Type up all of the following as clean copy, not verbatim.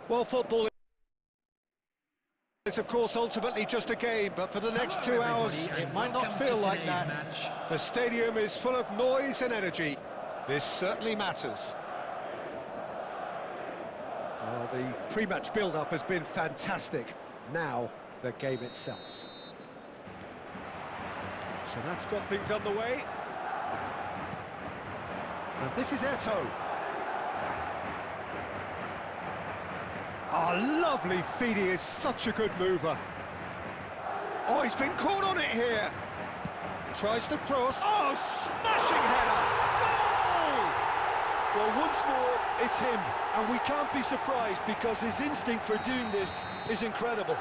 Well, football is, of course, ultimately just a game, but for the next 2 hours, it might not feel like that. The stadium is full of noise and energy. This certainly matters. Well, the pre-match build-up has been fantastic. Now, the game itself. So that's got things underway. And this is Eto. Oh, lovely feed, he is such a good mover. Oh, he's been caught on it here. Tries to cross. Oh, smashing header! Goal! Well, once more, it's him, and we can't be surprised because his instinct for doing this is incredible.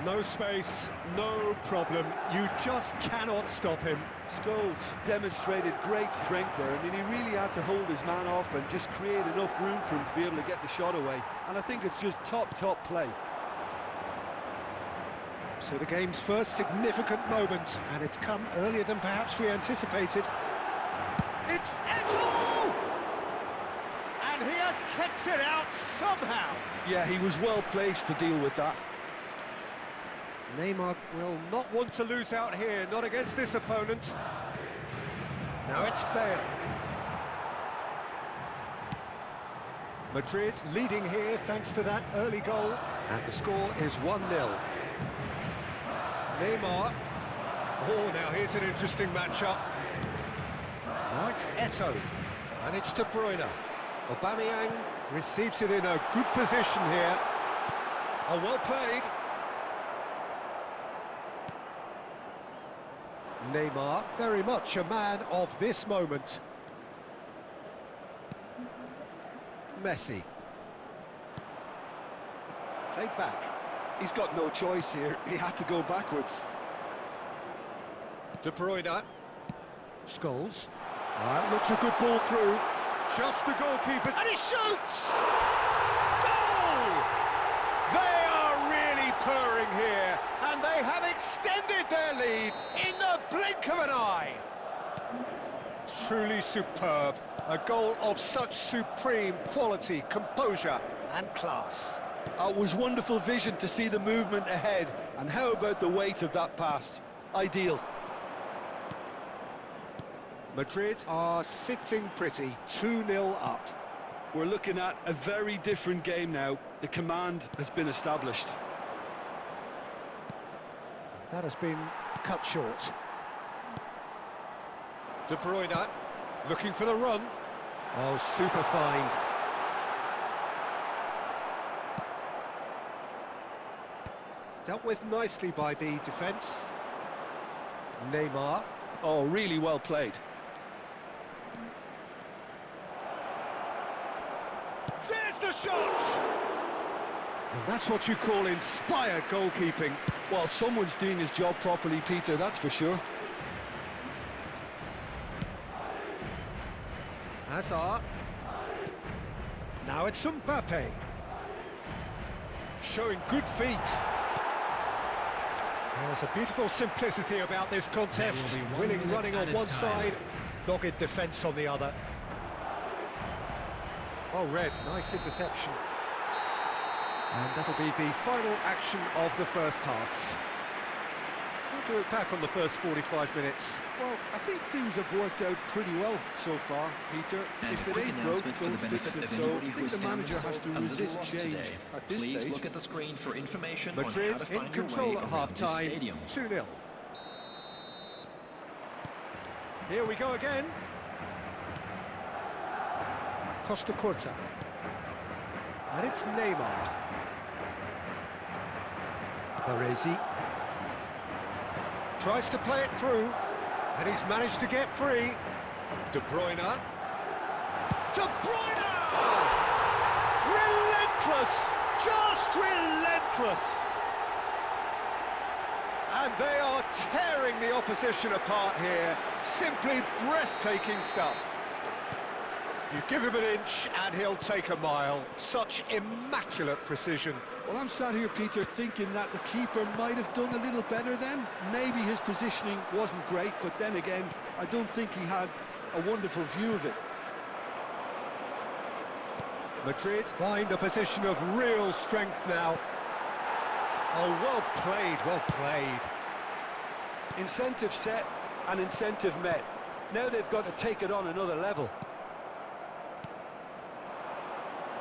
No space, no problem. You just cannot stop him. Scholes demonstrated great strength there. I mean, he really had to hold his man off and just create enough room for him to be able to get the shot away. And I think it's just top play. So the game's first significant moment, and it's come earlier than perhaps we anticipated. It's Eto! And he has kicked it out somehow. Yeah, he was well placed to deal with that. Neymar will not want to lose out here, not against this opponent. Now it's Bale. Madrid leading here thanks to that early goal. And the score is 1-0. Neymar. Oh, now here's an interesting matchup. Now it's Eto. And it's De Bruyne. Aubameyang receives it in a good position here. Oh, well played. Neymar, very much a man of this moment. Messi. Played back. He's got no choice here. He had to go backwards. De Bruyne. Scholes. Looks a good ball through. Just the goalkeeper. And he shoots! Goal! They are really purring here, and they have extended their lead in the blink of an eye. Truly superb. A goal of such supreme quality, composure and class. It was wonderful vision to see the movement ahead, and how about the weight of that pass? Ideal. Madrid are sitting pretty, 2-0 up. We're looking at a very different game now. The command has been established. That has been cut short. De Bruyne, looking for the run. Oh, super find. Dealt with nicely by the defence. Neymar. Oh, really well played. There's the shot! And that's what you call inspired goalkeeping. Well, someone's doing his job properly, Peter, that's for sure. Hazard. Now it's Mbappe. Showing good feet. There's a beautiful simplicity about this contest. Winning running on one side, dogged defence on the other. Oh, Red, nice interception. And that'll be the final action of the first half. We'll look back on the first 45 minutes. Well, I think things have worked out pretty well so far, Peter. If it ain't broke, don't fix it. So I think the manager has to resist change at this stage. Please look at the screen for information Madrid on how to in find your control way at around half-time, this stadium. 2-0. Here we go again. Costa Curta. And it's Neymar. Baresi. Tries to play it through, and he's managed to get free. De Bruyne. De Bruyne! Relentless! Just relentless! And they are tearing the opposition apart here. Simply breathtaking stuff. You give him an inch and he'll take a mile. Such immaculate precision. Well, I'm sat here, Peter, thinking that the keeper might have done a little better then. Maybe his positioning wasn't great, but then again, I don't think he had a wonderful view of it. Madrid find a position of real strength now. Oh, well played, well played. Incentive set and incentive met. Now they've got to take it on another level.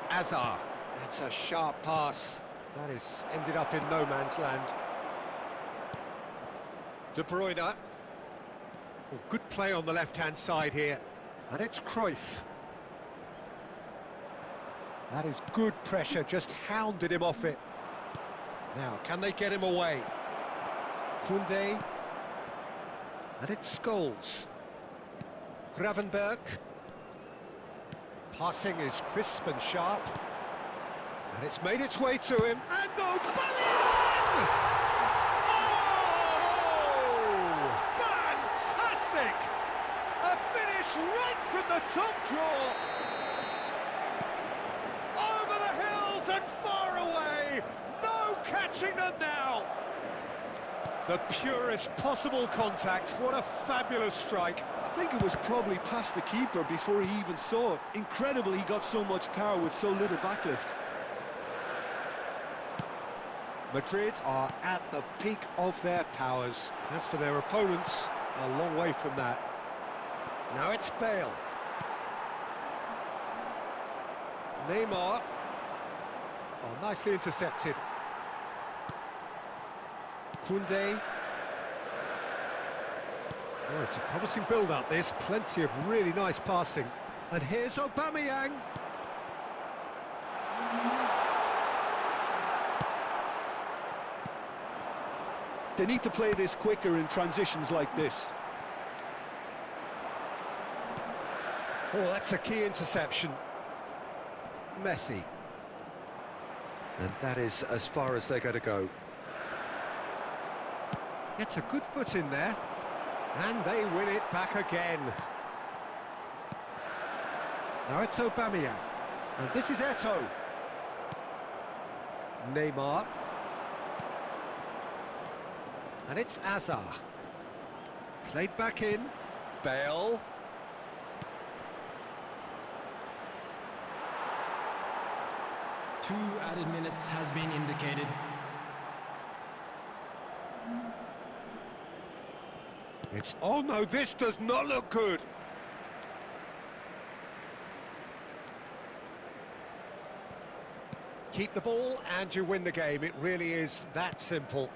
Hazard. That's a sharp pass. That is ended up in no man's land. De Bruyne. Oh, good play on the left-hand side here. And it's Cruyff. That is good pressure, just hounded him off it. Now, can they get him away? Koundé. And it's Scholes. Gravenberg. Passing is crisp and sharp. And it's made its way to him. And Aubameyang! Oh! Fantastic! A finish right from the top draw. Over the hills and far away. No catching them now. The purest possible contact. What a fabulous strike. I think it was probably past the keeper before he even saw it. Incredible he got so much power with so little backlift. Madrid are at the peak of their powers. As for their opponents, a long way from that. Now it's Bale. Neymar. Oh, nicely intercepted. Koundé. Oh, it's a promising build-up, this. Plenty of really nice passing. And here's Aubameyang. They need to play this quicker in transitions like this. Oh, that's a key interception. Messi. And that is as far as they're going to go. Gets a good foot in there. And they win it back again. Now it's Aubameyang. And this is Eto'o. Neymar. And it's Hazard. Played back in. Bale. 2 added minutes has been indicated. Oh no, this does not look good. Keep the ball and you win the game. It really is that simple.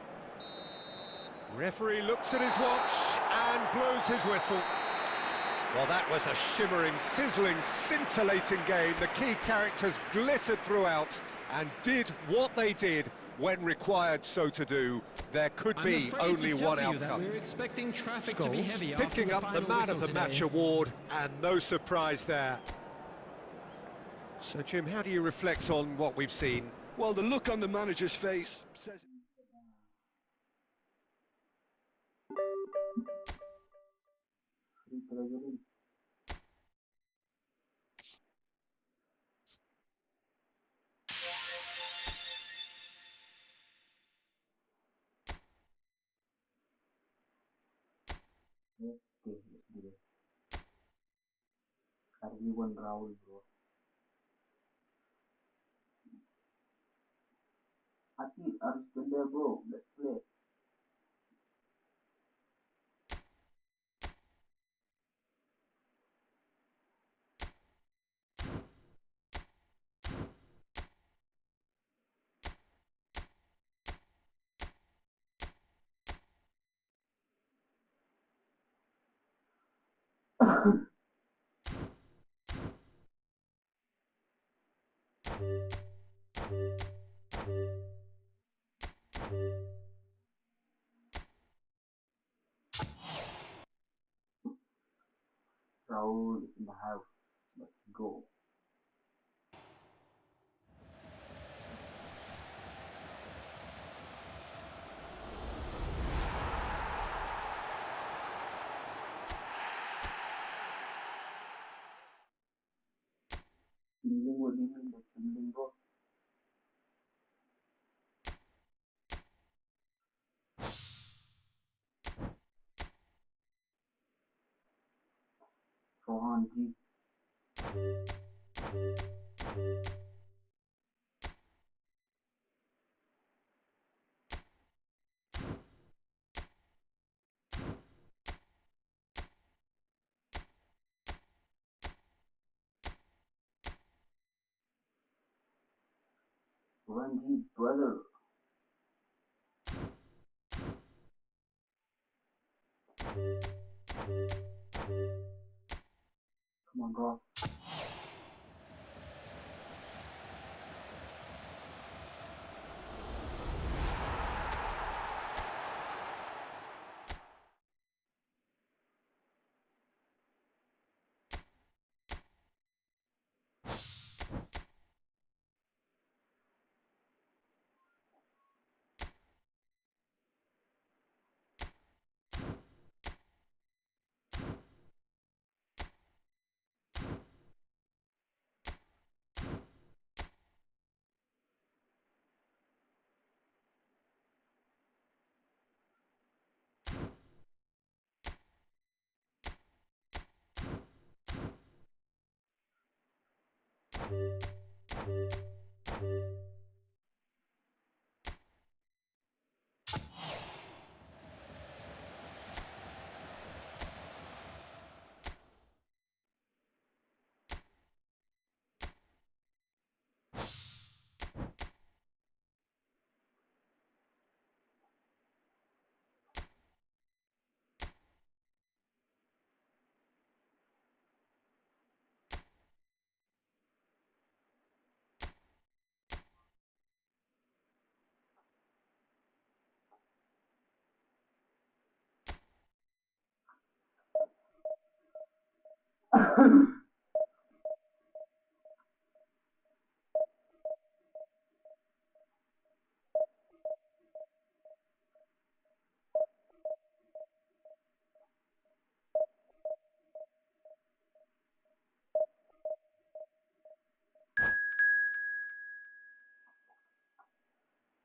Referee looks at his watch and blows his whistle. Well, that was a shimmering, sizzling, scintillating game. The key characters glittered throughout and did what they did when required so to do. There could be only one outcome. We're expecting traffic to be heavy picking up the man of the match award, and no surprise there. So, Jim, how do you reflect on what we've seen? Well, the look on the manager's face says... Everyone Raul, bro. Ati, harus benda, bro. Let's play. Raul is in the house. Let's go. Feeling what do you mean? The feeling, bro. Rohan G. Rohan G, brother. Come on, bro.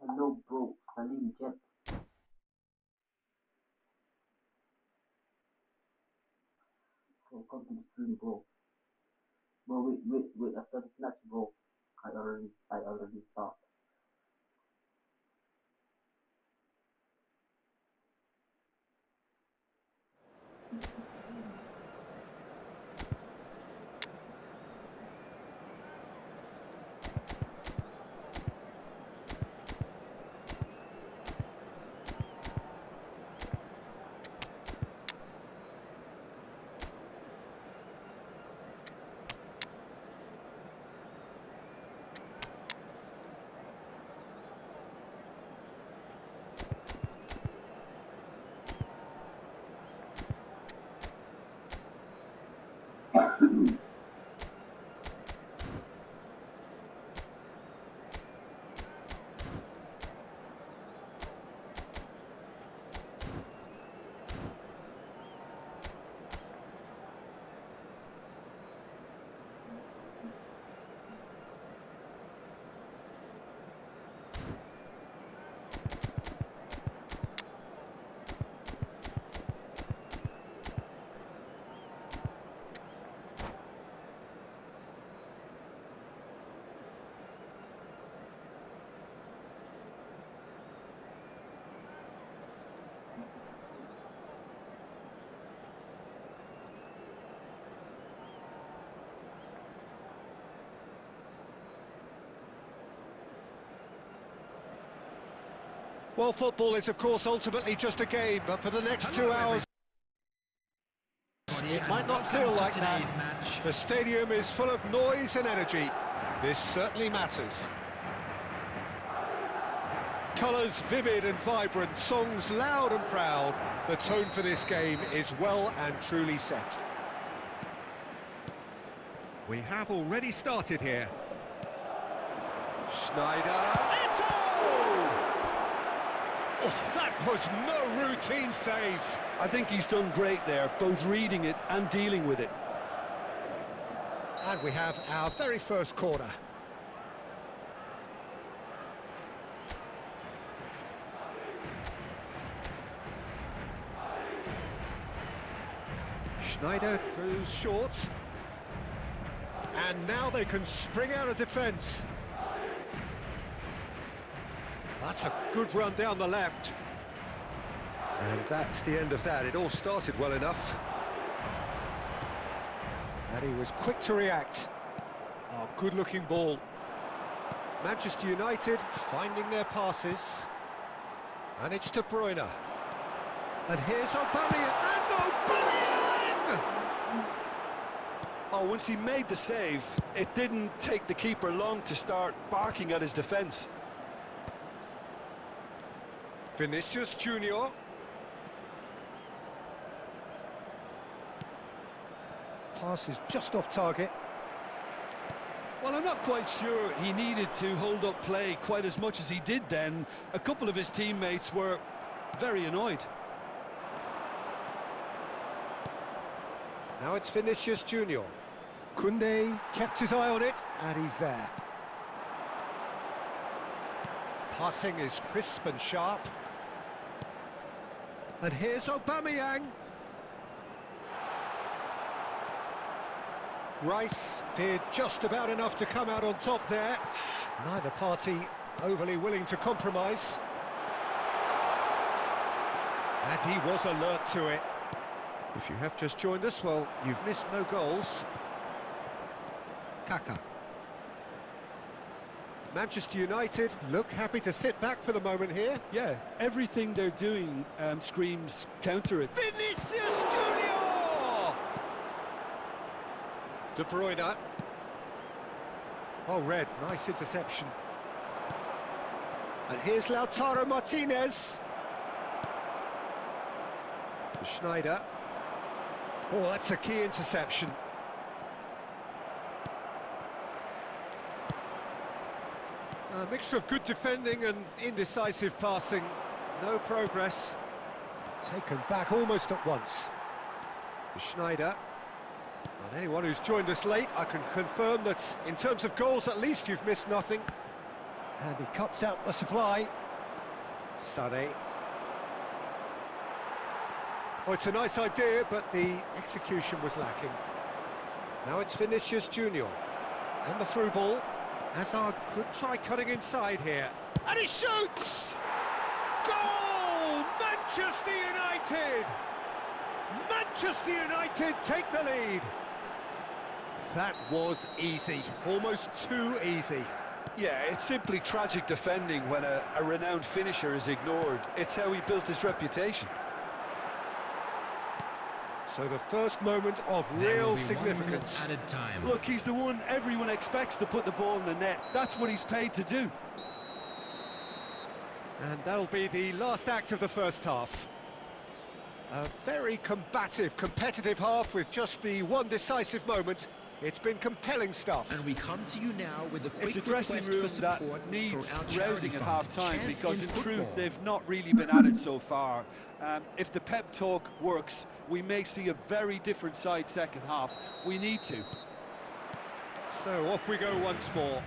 Hello, bro. Salim Jet. Welcome to the stream, bro. Bro, wait. After this match, bro. I already Well, football is, of course, ultimately just a game, but for the next 2 hours, it might not feel like that. The stadium is full of noise and energy. This certainly matters. Colours vivid and vibrant, songs loud and proud. The tone for this game is well and truly set. We have already started here. Schneider. Oh, that was no routine save. I think he's done great there, both reading it and dealing with it. And we have our very first corner. Schneider goes short. And now they can spring out of defence. That's a good run down the left. And that's the end of that. It all started well enough. And he was quick to react. Oh, good-looking ball. Manchester United finding their passes. And it's De Bruyne. And here's Aubameyang. And Aubameyang! Oh, once he made the save, it didn't take the keeper long to start barking at his defence. Vinicius Junior. Pass is just off target. Well, I'm not quite sure he needed to hold up play quite as much as he did then. A couple of his teammates were very annoyed. Now it's Vinicius Junior. Koundé kept his eye on it, and he's there. Passing is crisp and sharp. And here's Aubameyang. Rice did just about enough to come out on top there. Neither party overly willing to compromise. And he was alert to it. If you have just joined us, well, you've missed no goals. Kaka. Manchester United look happy to sit back for the moment here. Yeah, everything they're doing screams counter it. Vinicius Junior! De Bruyne. Oh, red, nice interception. And here's Lautaro Martinez. Schneider. Oh, that's a key interception. A mixture of good defending and indecisive passing. No progress. Taken back almost at once. Schneider. And anyone who's joined us late, I can confirm that in terms of goals, at least you've missed nothing. And he cuts out the supply. Sane. Oh, it's a nice idea, but the execution was lacking. Now it's Vinicius Junior. And the through ball. Hazard could try cutting inside here. And he shoots! Goal! Manchester United! Manchester United take the lead. That was easy, almost too easy. Yeah, it's simply tragic defending when a renowned finisher is ignored. It's how he built his reputation. So the first moment of There real will be 1 minute significance. added time. Look, he's the one everyone expects to put the ball in the net. That's what he's paid to do. And that'll be the last act of the first half. A very combative, competitive half with just the one decisive moment. It's been compelling stuff. And we come to you now with a quick It's a dressing request room for that support needs for our charity rousing at fund, half-time, Chance because in truth Football. they've not really been at it so far. If the pep talk works, we may see a very different side second half. We need to. So off we go once more.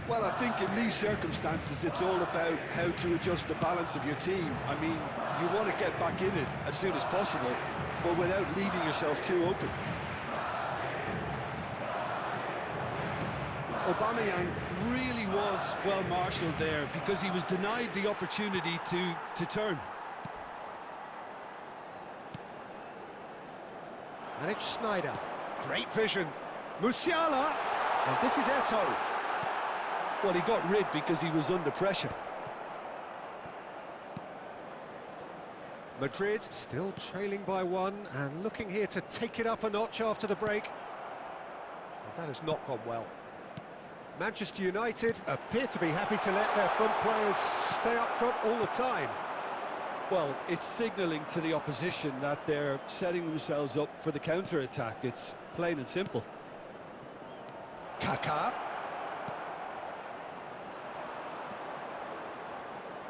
Well, I think in these circumstances it's all about how to adjust the balance of your team. I mean, you want to get back in it as soon as possible, but without leaving yourself too open. Aubameyang really was well marshalled there because he was denied the opportunity to turn. And it's Snyder. Great vision. Musiala. And this is Eto'o. Well, he got rid because he was under pressure. Madrid still trailing by one and looking here to take it up a notch after the break. Well, that has not gone well. Manchester United appear to be happy to let their front players stay up front all the time. Well, it's signalling to the opposition that they're setting themselves up for the counter-attack. It's plain and simple. Kaká.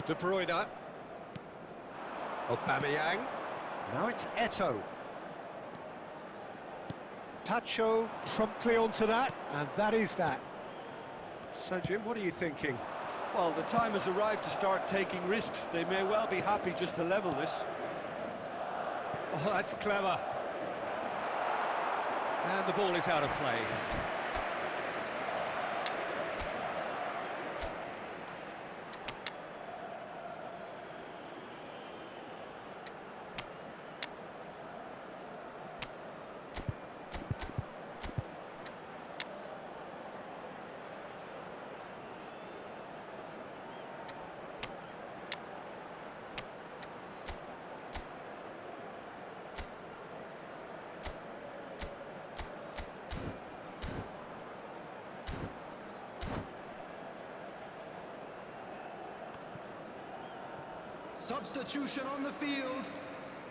De Bruyne. Aubameyang. Now it's Eto'o. Tacho promptly onto that, and that is that. So, Jim, what are you thinking? Well, the time has arrived to start taking risks. They may well be happy just to level this. Oh, that's clever. And the ball is out of play. Substitution on the field.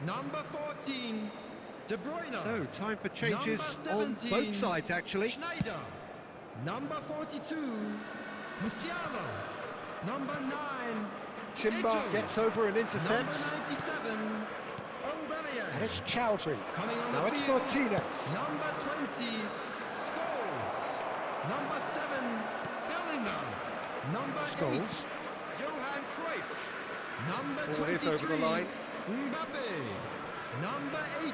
Number 14, De Bruyne. So, time for changes Number on 17, both sides, actually. Schneider. Number 42, Musiala. Number 9, Timber Eto'o. gets over and intercepts. Number 97, Aubameyang. And it's Chowdhury. Coming on Now the it's field, Martinez. Number 20, Scholes. Number 7, Bellingham. Number Scholes. 8, Johan Cruyff. Number Ball 23, is over the line. Mbappe. Number 18,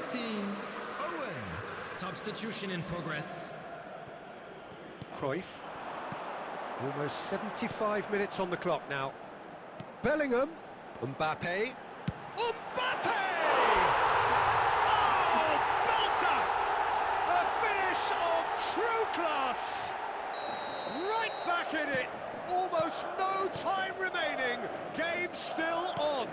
Owen. Substitution in progress. Cruyff. Almost 75 minutes on the clock now. Bellingham. Mbappe. Mbappe! Oh, belter! A finish of true class! Right back in it! Almost no time remaining. Game still on.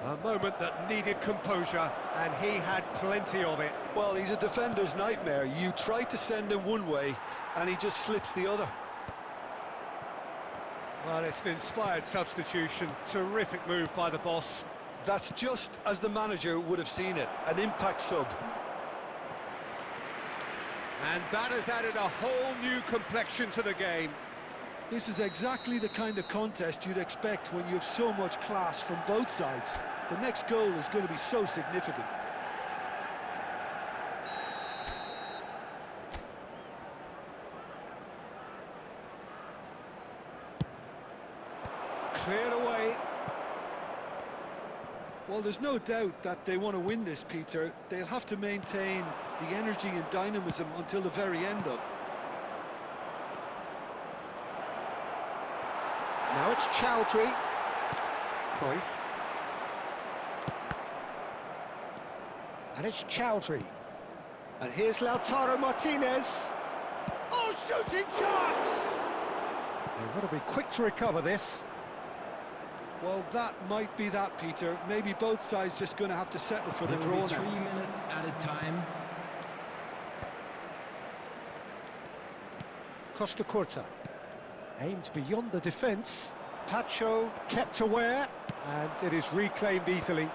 A moment that needed composure, and he had plenty of it. Well, he's a defender's nightmare. You try to send him one way, and he just slips the other. Well, it's an inspired substitution. Terrific move by the boss. That's just as the manager would have seen it, an impact sub. And that has added a whole new complexion to the game. This is exactly the kind of contest you'd expect when you have so much class from both sides. The next goal is going to be so significant. Cleared away. Well, there's no doubt that they want to win this, Peter. They'll have to maintain the energy and dynamism until the very end, though. Now it's Chowdhury. Cruyff. And it's Chowdhury. And here's Lautaro Martinez. Oh, shooting chance! They've got to be quick to recover this. Well, that might be that, Peter. Maybe both sides just going to have to settle for the There will draw be now. 3 minutes added time. Costa Curta. Aimed beyond the defence. Tacho kept aware, and it is reclaimed easily.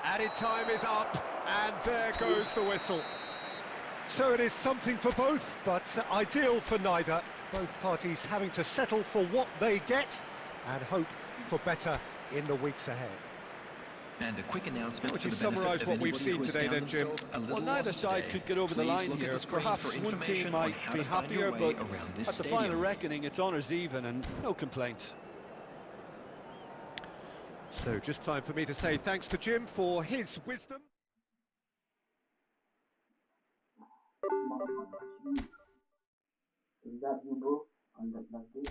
Added time is up, and there goes the whistle. So it is something for both, but ideal for neither. Both parties having to settle for what they get and hope for better in the weeks ahead. And a quick announcement. Would you for the benefit summarise of what we've anybody seen who has today found then, Jim? themselves a little Well, neither lost side today. could get over the Please line look at here. the screen Perhaps for one team information on might how be to find your happier, way but around this at the stadium. final reckoning, it's honours even and no complaints. So just time for me to say thanks to Jim for his wisdom. Is that you, bro? On that last day?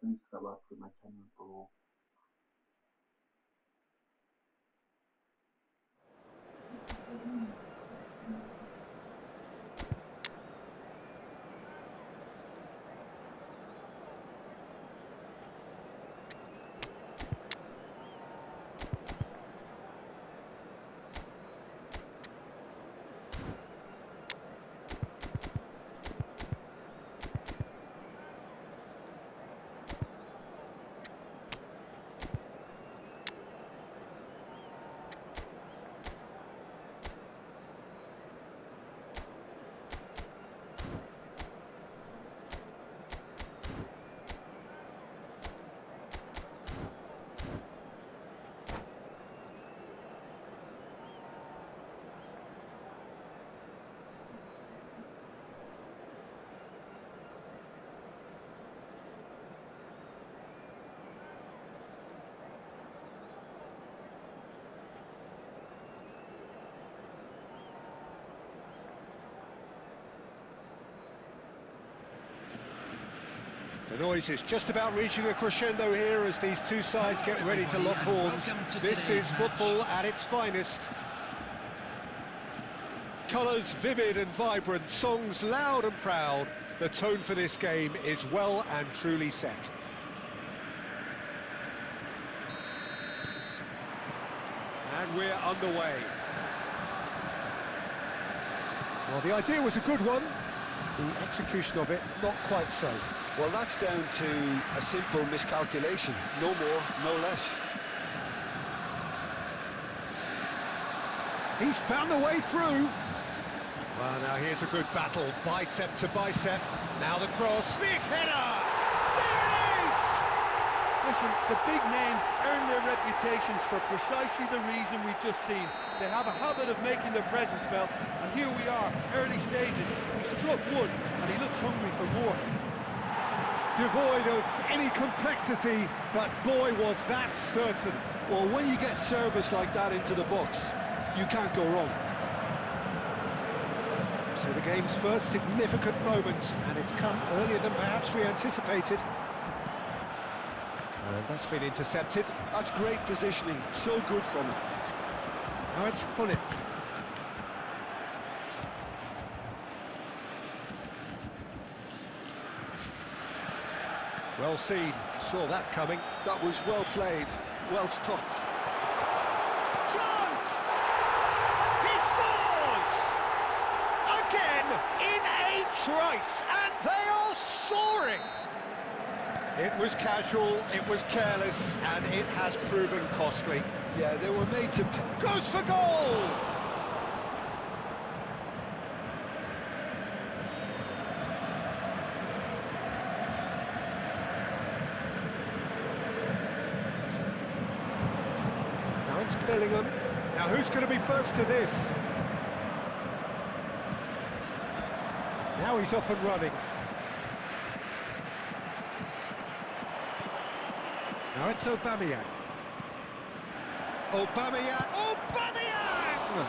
Please sub up to my channel, bro. The noise is just about reaching a crescendo here as these two sides get ready to lock horns. This is football at its finest. Colours vivid and vibrant, songs loud and proud. The tone for this game is well and truly set. And we're underway. Well, the idea was a good one. The execution of it, not quite so. Well, that's down to a simple miscalculation. No more, no less. He's found a way through. Well, now here's a good battle, bicep to bicep. Now the cross, big header! There it is! Listen, the big names earn their reputations for precisely the reason we've just seen. They have a habit of making their presence felt, and here we are, early stages. He struck one, and he looks hungry for more. Devoid of any complexity, but boy was that certain. Well, when you get service like that into the box, you can't go wrong. So the game's first significant moment, and it's come earlier than perhaps we anticipated. And that's been intercepted. That's great positioning, so good from him. Now it's Hullet. Well seen, saw that coming. That was well played, well stopped. Chance! He scores! Again, in a trice, and they are soaring! It was casual, it was careless, and it has proven costly. Yeah, they were made to... Goes for goal! Finds Bellingham. Now who's going to be first to this? Now he's off and running. Now it's Aubameyang. Aubameyang! Aubameyang!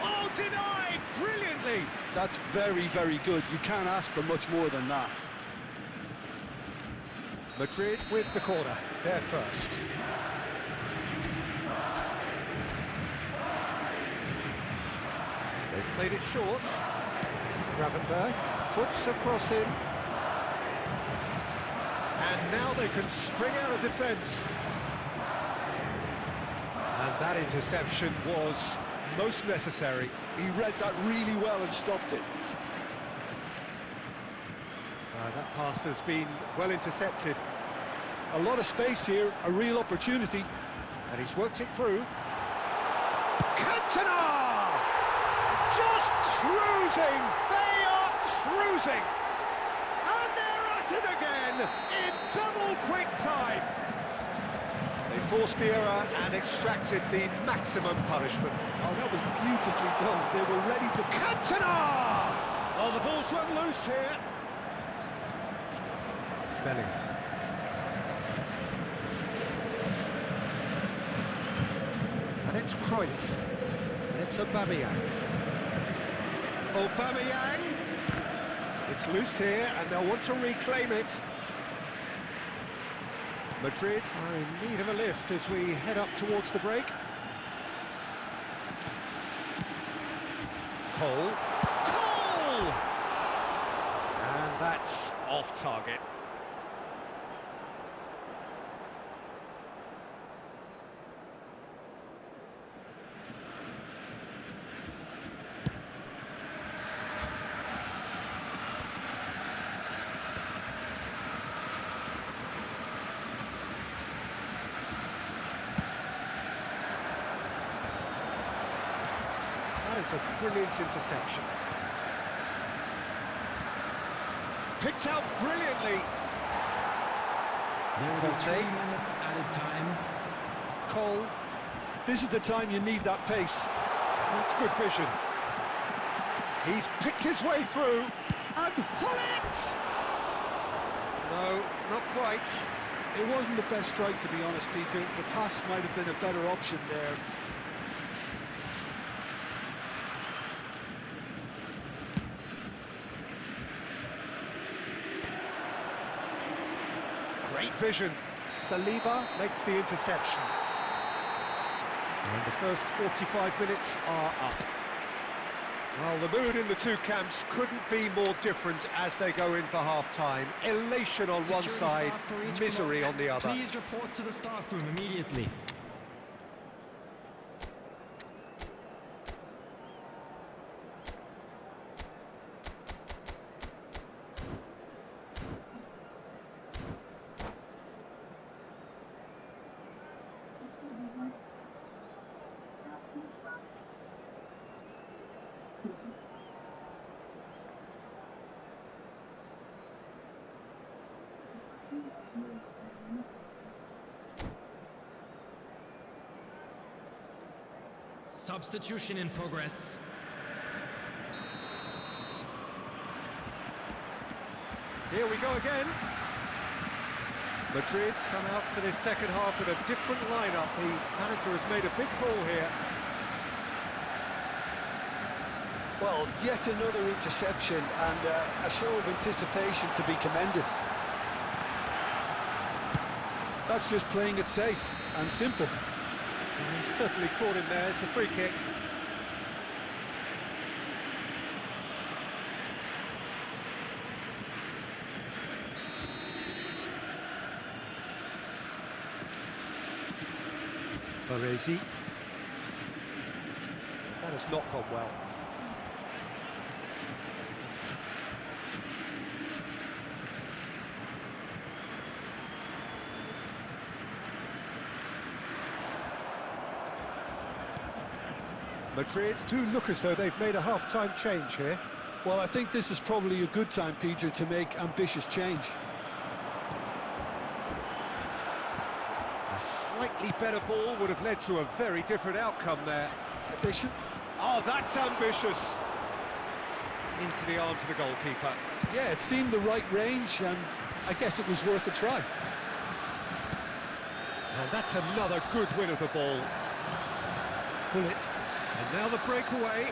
Oh, denied! Brilliantly! That's very, very good. You can't ask for much more than that. Madrid with the corner. They're first. They've played it short. Gravenberg puts a cross in. And now they can spring out of defence. And that interception was most necessary. He read that really well and stopped it. That pass has been well intercepted. A lot of space here, a real opportunity. And he's worked it through. Cantona! Just cruising! They are cruising! And they're at it again in double quick time! They forced the error and extracted the maximum punishment. Oh, that was beautifully done. They were ready to... Cantona! Oh, the ball's run loose here. Bellingham. And it's Cruyff. And it's Aubameyang. Aubameyang! It's loose here, and they'll want to reclaim it. Madrid are in need of a lift as we head up towards the break. Cole. Cole! And that's off target. That is a brilliant interception. Picked out brilliantly. There will be 3 minutes added time. Cole. This is the time you need that pace. That's good vision. He's picked his way through. And Hullet! No, not quite. It wasn't the best strike, to be honest, Peter. The pass might have been a better option there. Great vision. Saliba makes the interception. And the first 45 minutes are up. Well, the mood in the two camps couldn't be more different as they go in for half-time. Elation on one side, misery on the other. Please report to the staff room immediately. Substitution in progress. Here we go again. Madrid come out for this second half with a different lineup. The manager has made a big call here. Well, yet another interception and a show of anticipation to be commended. That's just playing it safe and simple. And he's certainly caught him there. It's a free kick. Baresi. That has not gone well. Madrid do look as though they've made a half-time change here. Well, I think this is probably a good time, Peter, to make ambitious change. A slightly better ball would have led to a very different outcome there. Ambition. Oh, that's ambitious. Into the arms of the goalkeeper. Yeah, it seemed the right range, and I guess it was worth a try. And that's another good win of the ball. Pull it. And now the breakaway.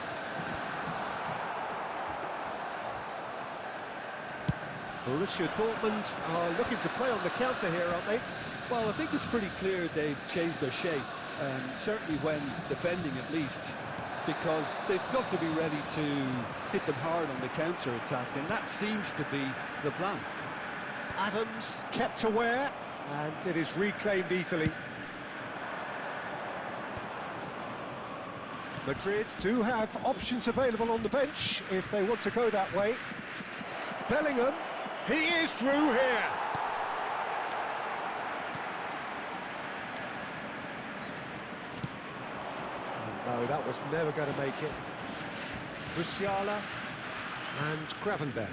Borussia Dortmund are looking to play on the counter here, aren't they? Well, I think it's pretty clear they've changed their shape, certainly when defending at least, because they've got to be ready to hit them hard on the counter-attack, and that seems to be the plan. Adams kept aware, and it is reclaimed easily. Madrid do have options available on the bench if they want to go that way. Bellingham, he is through here. Oh, no, that was never going to make it. Musiala and Gravenberg.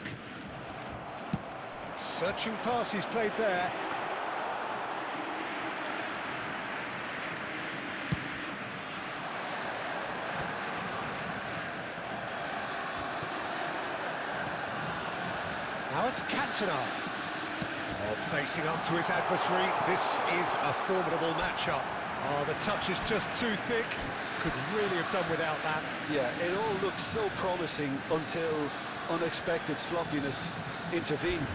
Searching pass he's played there. Now it's Cantona. Oh, facing up to his adversary. This is a formidable matchup. Oh, the touch is just too thick. Could really have done without that. Yeah, it all looked so promising until unexpected sloppiness intervened.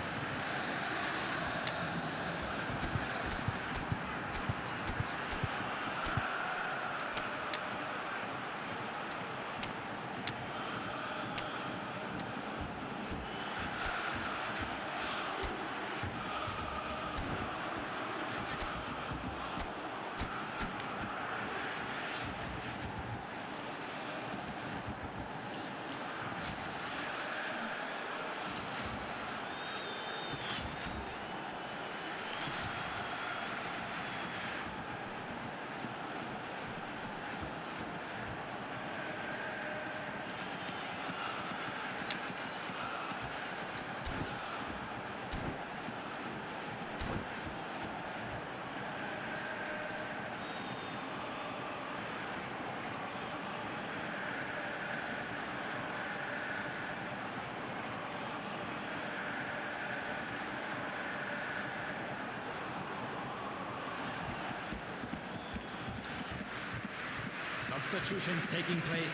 Substitutions taking place.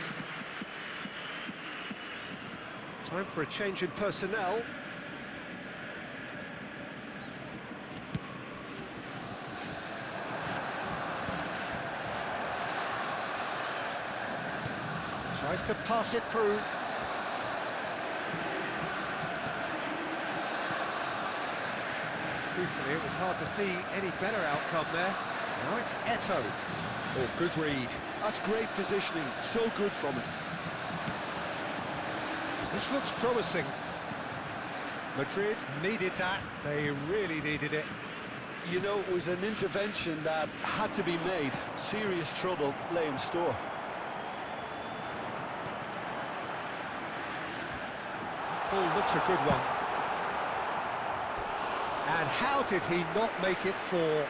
Time for a change in personnel. Tries to pass it through. Truthfully, it was hard to see any better outcome there. Now it's Eto'o. Oh, good read. That's great positioning, so good from him. This looks promising. Madrid needed that. They really needed it. You know, it was an intervention that had to be made. Serious trouble lay in store. Ball looks a good one. And how did he not make it four?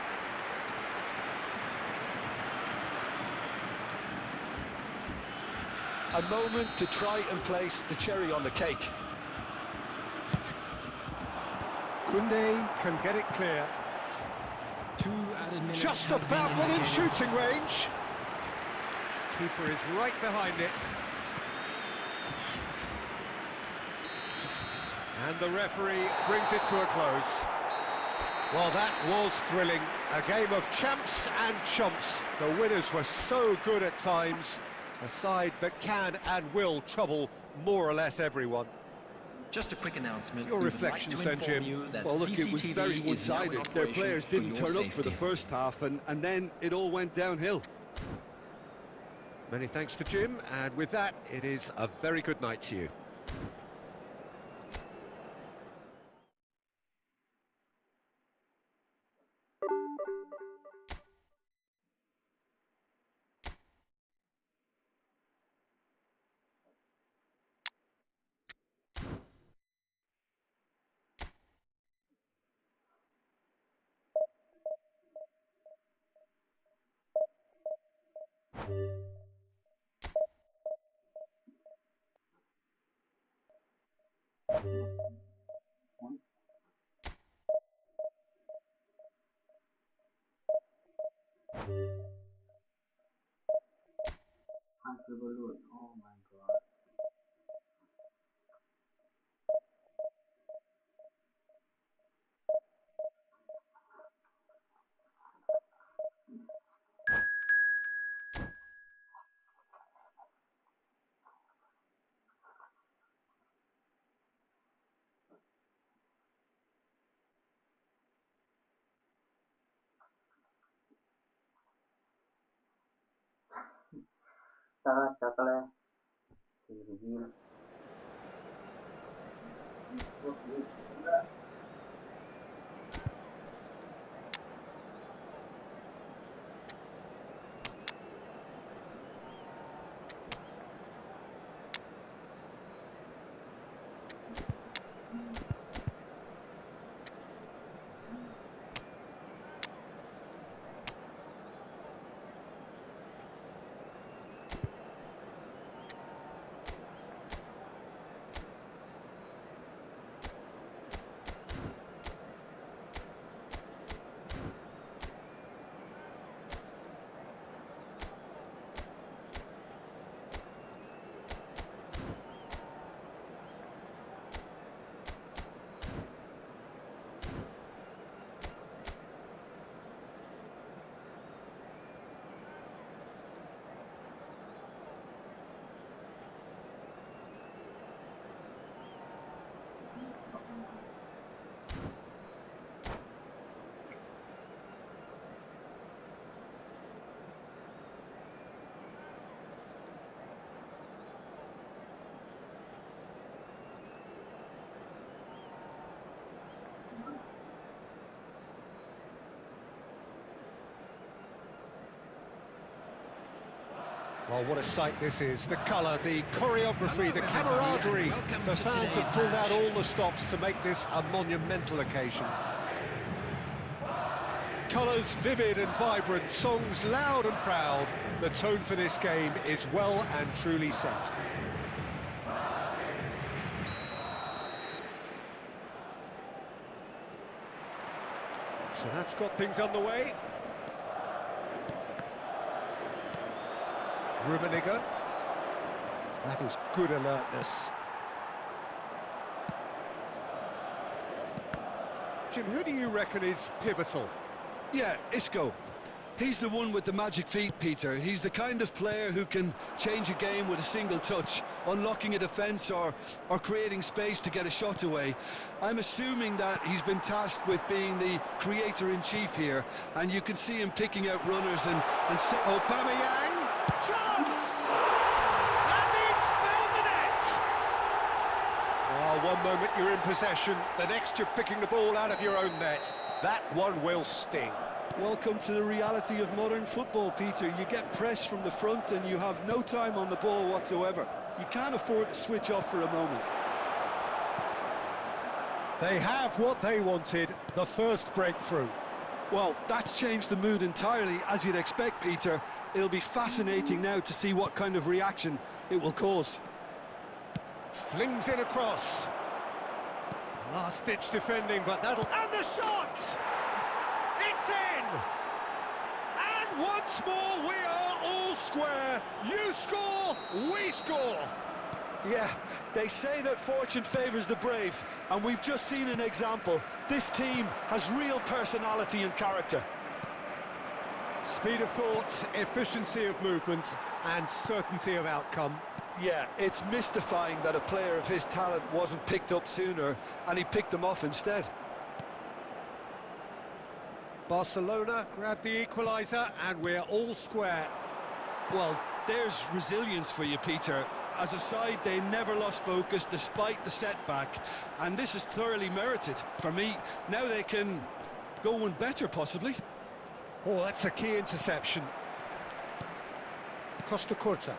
A moment to try and place the cherry on the cake. Koundé can get it clear. 2 added minutes. Just has about been within indicated. shooting range. Keeper is right behind it. And the referee brings it to a close. Well, that was thrilling. A game of champs and chumps. The winners were so good at times. A side that can and will trouble more or less everyone. Just a quick announcement. Your We would reflections like to then, inform Jim. you that Well, look, it was CCTV very is now in one-sided. Their operation players for didn't your turn up for the safety. first half, and then it all went downhill. Many thanks to Jim, and with that, it is a very good night to you. Answer balloon. Oh my god. Salah chocolate. Reveal. Well, what a sight this is. The colour, the choreography, the camaraderie. The fans have pulled out all the stops to make this a monumental occasion. Colours vivid and vibrant, songs loud and proud. The tone for this game is well and truly set. So that's got things underway. Rummenigge. That is good alertness. Jim, who do you reckon is pivotal? Yeah, Isco. He's the one with the magic feet, Peter. He's the kind of player who can change a game with a single touch, unlocking a defence or creating space to get a shot away. I'm assuming that he's been tasked with being the creator-in-chief here, and you can see him picking out runners and Aubameyang, chance! And he's found the net! Well, one moment you're in possession, the next you're picking the ball out of your own net. That one will sting. Welcome to the reality of modern football, Peter. You get press from the front and you have no time on the ball whatsoever. You can't afford to switch off for a moment. They have what they wanted, the first breakthrough. Well, that's changed the mood entirely, as you'd expect, Peter. It'll be fascinating now to see what kind of reaction it will cause. Flings in across. Last-ditch defending, but that'll... And the shot! It's in! And once more, we are all square. You score, we score. Yeah, they say that fortune favours the brave, and we've just seen an example. This team has real personality and character. Speed of thought, efficiency of movement, and certainty of outcome. Yeah, it's mystifying that a player of his talent wasn't picked up sooner, and he picked them off instead. Barcelona grabbed the equaliser, and we're all square. Well, there's resilience for you, Peter. As a side, they never lost focus despite the setback, and this is thoroughly merited. For me, now they can go one better, possibly. Oh, that's a key interception. Costa Curta.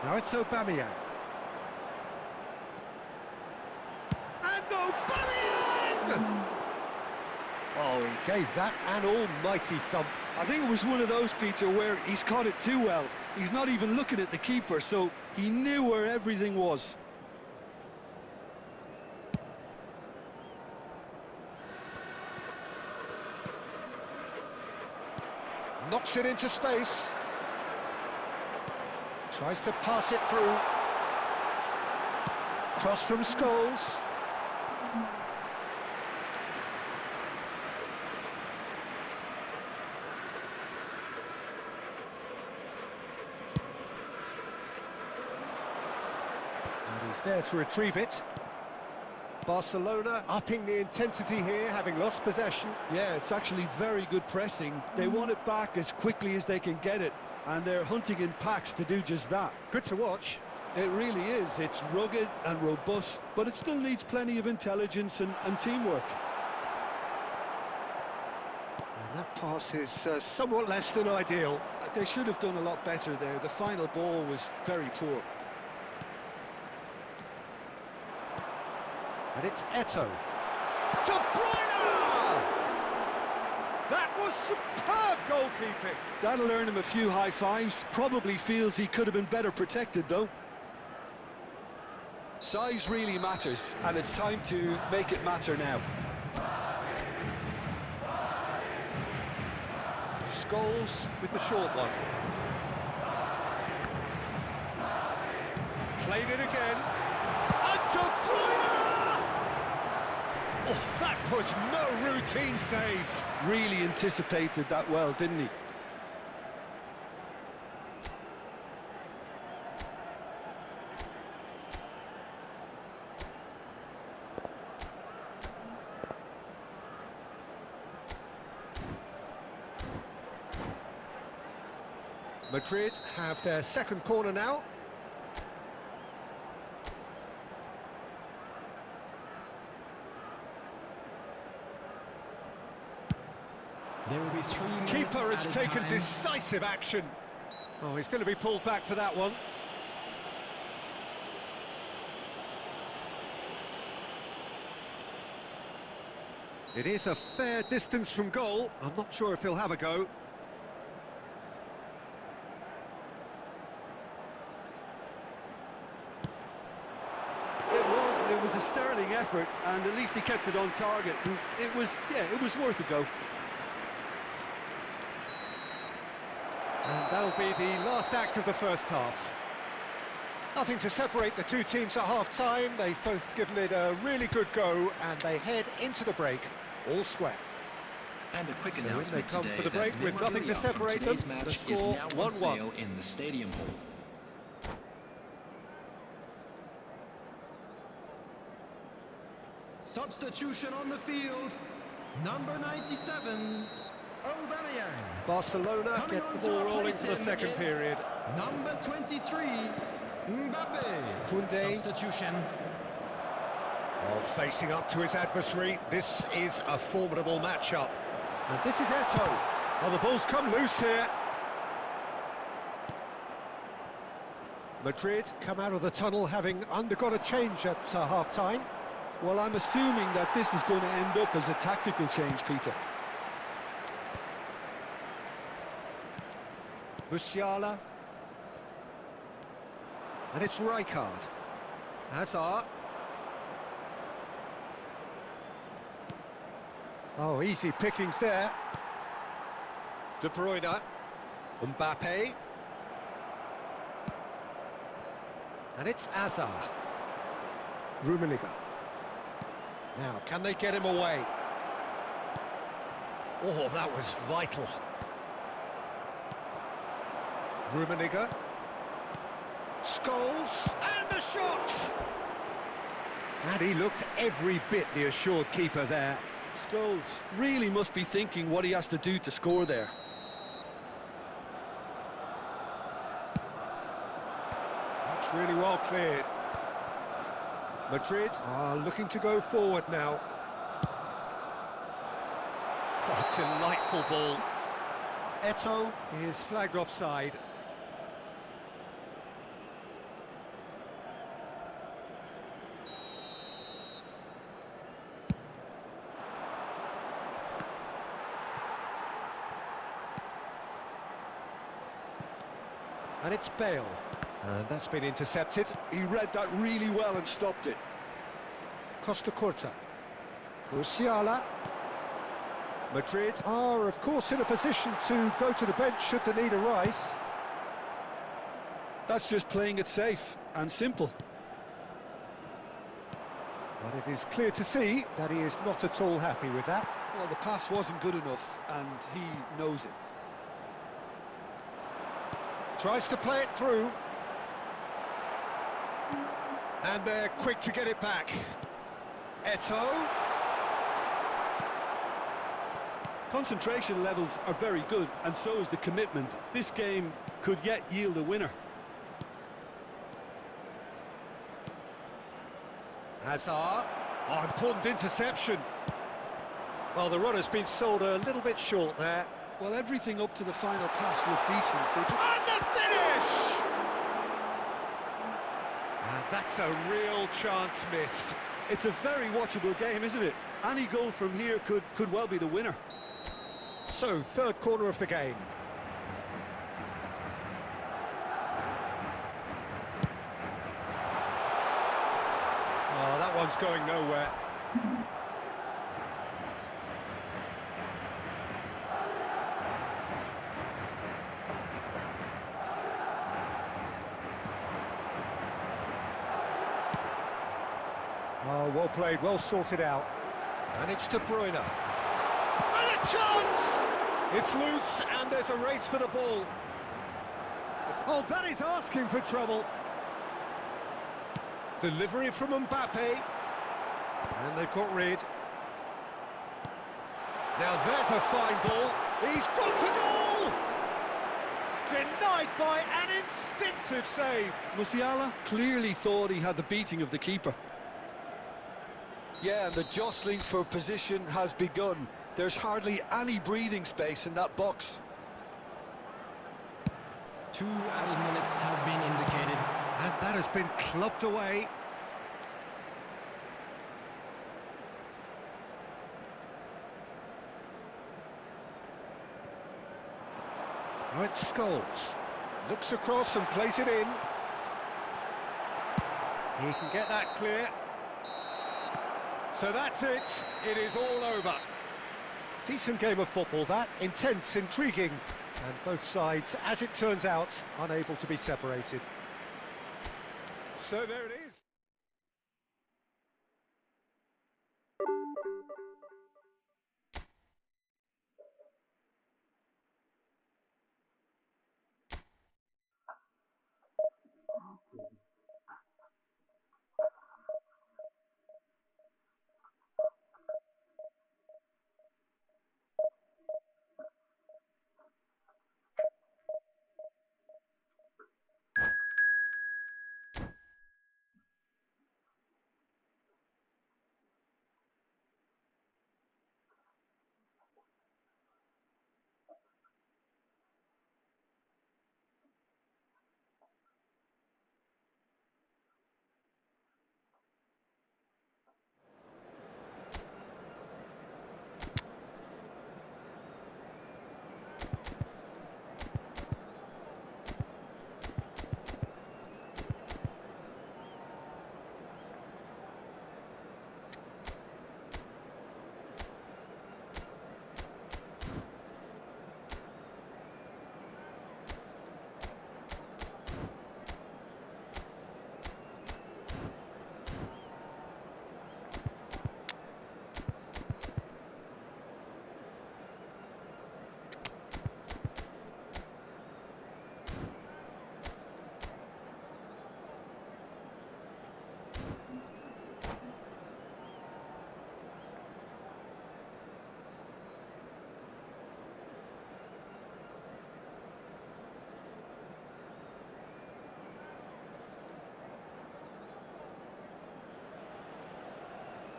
Now it's Aubameyang. And Aubameyang! Oh, he gave that an almighty thump. I think it was one of those, Peter, where he's caught it too well. He's not even looking at the keeper, so he knew where everything was. Knocks it into space. Tries to pass it through. Cross from Scholes. And he's there to retrieve it. Barcelona upping the intensity here, having lost possession. Yeah, it's actually very good pressing. They want it back as quickly as they can get it, and they're hunting in packs to do just that. Good to watch. It really is. It's rugged and robust, but it still needs plenty of intelligence and teamwork. And that pass is somewhat less than ideal. They should have done a lot better there. The final ball was very poor. And it's Eto'o. De Bruyne! That was superb goalkeeping. That'll earn him a few high fives. Probably feels he could have been better protected, though. Size really matters, and it's time to make it matter now. Scholes with the short one. Played it again. And De Bruyne! Oh, that was no routine save. Really anticipated that well, didn't he? Madrid have their second corner now. There will be 3 minutes Keeper has added taken time. decisive action. Oh, he's going to be pulled back for that one. It is a fair distance from goal. I'm not sure if he'll have a go. It was a sterling effort, and at least he kept it on target. And it was worth a go. And that'll be the last act of the first half. Nothing to separate the two teams at half-time. They've both given it a really good go, and they head into the break all square. And a quick So in announcement they come today for the break that with nothing to memorabilia separate from them. today's The match score is now on 1-1. sale in the stadium hall. Substitution on the field. Number 97, Aubameyang. Barcelona Coming get on the to ball rolling replace for the him second is period. Number 23, Mbappe. Koundé. Substitution. Oh, facing up to his adversary. This is a formidable matchup. And this is Eto'o. Oh, the ball's come loose here. Madrid come out of the tunnel having undergone a change at half-time. Well, I'm assuming that this is going to end up as a tactical change, Peter. Musiala. And it's Rijkaard. Hazard. Oh, easy pickings there. De Bruyne. Mbappe. And it's Hazard. Rummenigge. Now, can they get him away? Oh, that was vital. Rummenigge. Scholes. And the shot! And he looked every bit the assured keeper there. Scholes really must be thinking what he has to do to score there. That's really well cleared. Madrid are looking to go forward now. Oh, delightful ball. Eto'o is flagged offside. And it's Bale. And that's been intercepted. He read that really well and stopped it. Costa Curta. Musiala. Madrid are, of course, in a position to go to the bench should the need arise. That's just playing it safe and simple. But it is clear to see that he is not at all happy with that. Well, the pass wasn't good enough, and he knows it. Tries to play it through. And they're quick to get it back. Eto'o. Concentration levels are very good, and so is the commitment. This game could yet yield a winner. Hazard. Oh, important interception. Well, the runner's been sold a little bit short there. Well, everything up to the final pass looked decent. And the finish! And that's a real chance missed. It's a very watchable game, isn't it? Any goal from here could well be the winner. So, third corner of the game. Oh, that one's going nowhere. Oh, well played, well sorted out. And it's De Bruyne. And a chance! It's loose, and there's a race for the ball. Oh, that is asking for trouble. Delivery from Mbappe. And they've got rid. Now there's a fine ball. He's gone for goal! Denied by an instinctive save. Musiala clearly thought he had the beating of the keeper. Yeah, and the jostling for position has begun. There's hardly any breathing space in that box. 2 added minutes has been indicated. And that has been clubbed away. Now it's Scholes. Looks across and plays it in. He can get that clear. So that's it. It is all over. Decent game of football, that. Intense, intriguing. And both sides, as it turns out, unable to be separated. So there it is.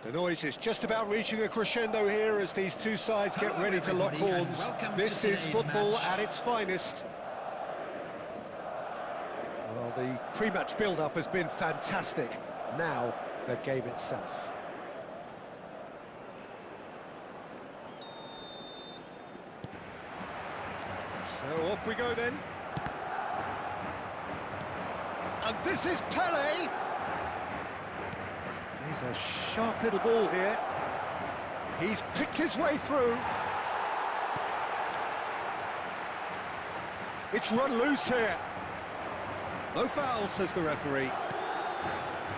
The noise is just about reaching a crescendo here as these two sides get Hello, ready to lock everybody, and horns. welcome This to is today's football match. at its finest. Well, the pre-match build-up has been fantastic. Now, the game itself. So off we go then. And this is Pele. He's a sharp little ball here. He's picked his way through. It's run loose here. No foul, says the referee.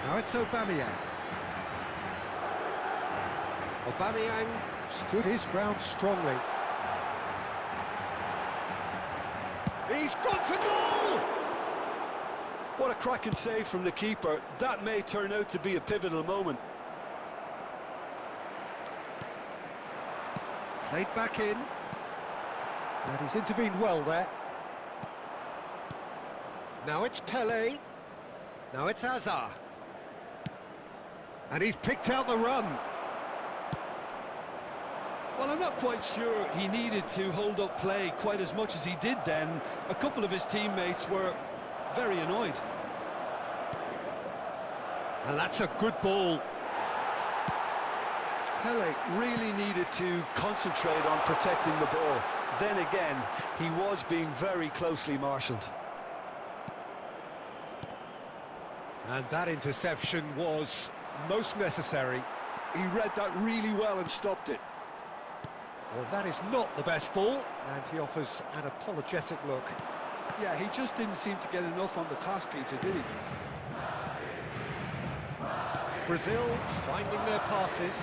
Now it's Aubameyang. Aubameyang stood his ground strongly. He's gone for goal! What a cracking save from the keeper. That may turn out to be a pivotal moment. Played back in. And he's intervened well there. Now it's Pele. Now it's Hazard. And he's picked out the run. Well, I'm not quite sure he needed to hold up play quite as much as he did then. A couple of his teammates were very annoyed. And that's a good ball. Pele really needed to concentrate on protecting the ball. Then again, he was being very closely marshalled. And that interception was most necessary. He read that really well and stopped it. Well, that is not the best ball, and he offers an apologetic look. Yeah, he just didn't seem to get enough on the task, Peter, did he? Brazil finding their passes.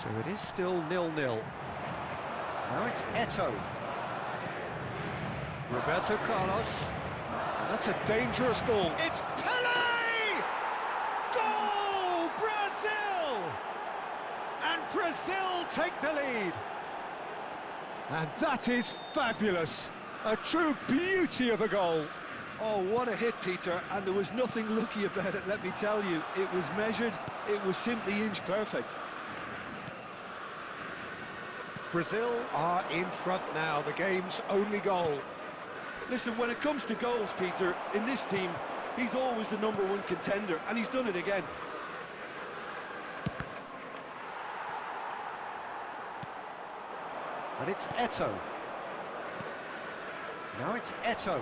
So it is still 0-0. Now it's Eto'o. Roberto Carlos. And that's a dangerous ball. It's Pele! Goal! Brazil! And Brazil take the lead. And that is fabulous. A true beauty of a goal. Oh, what a hit, Peter, and there was nothing lucky about it, let me tell you. It was measured, it was simply inch perfect. Brazil are in front now, the game's only goal. Listen, when it comes to goals, Peter, in this team, he's always the #1 contender, and he's done it again. And it's Eto'o. Now it's Eto'o.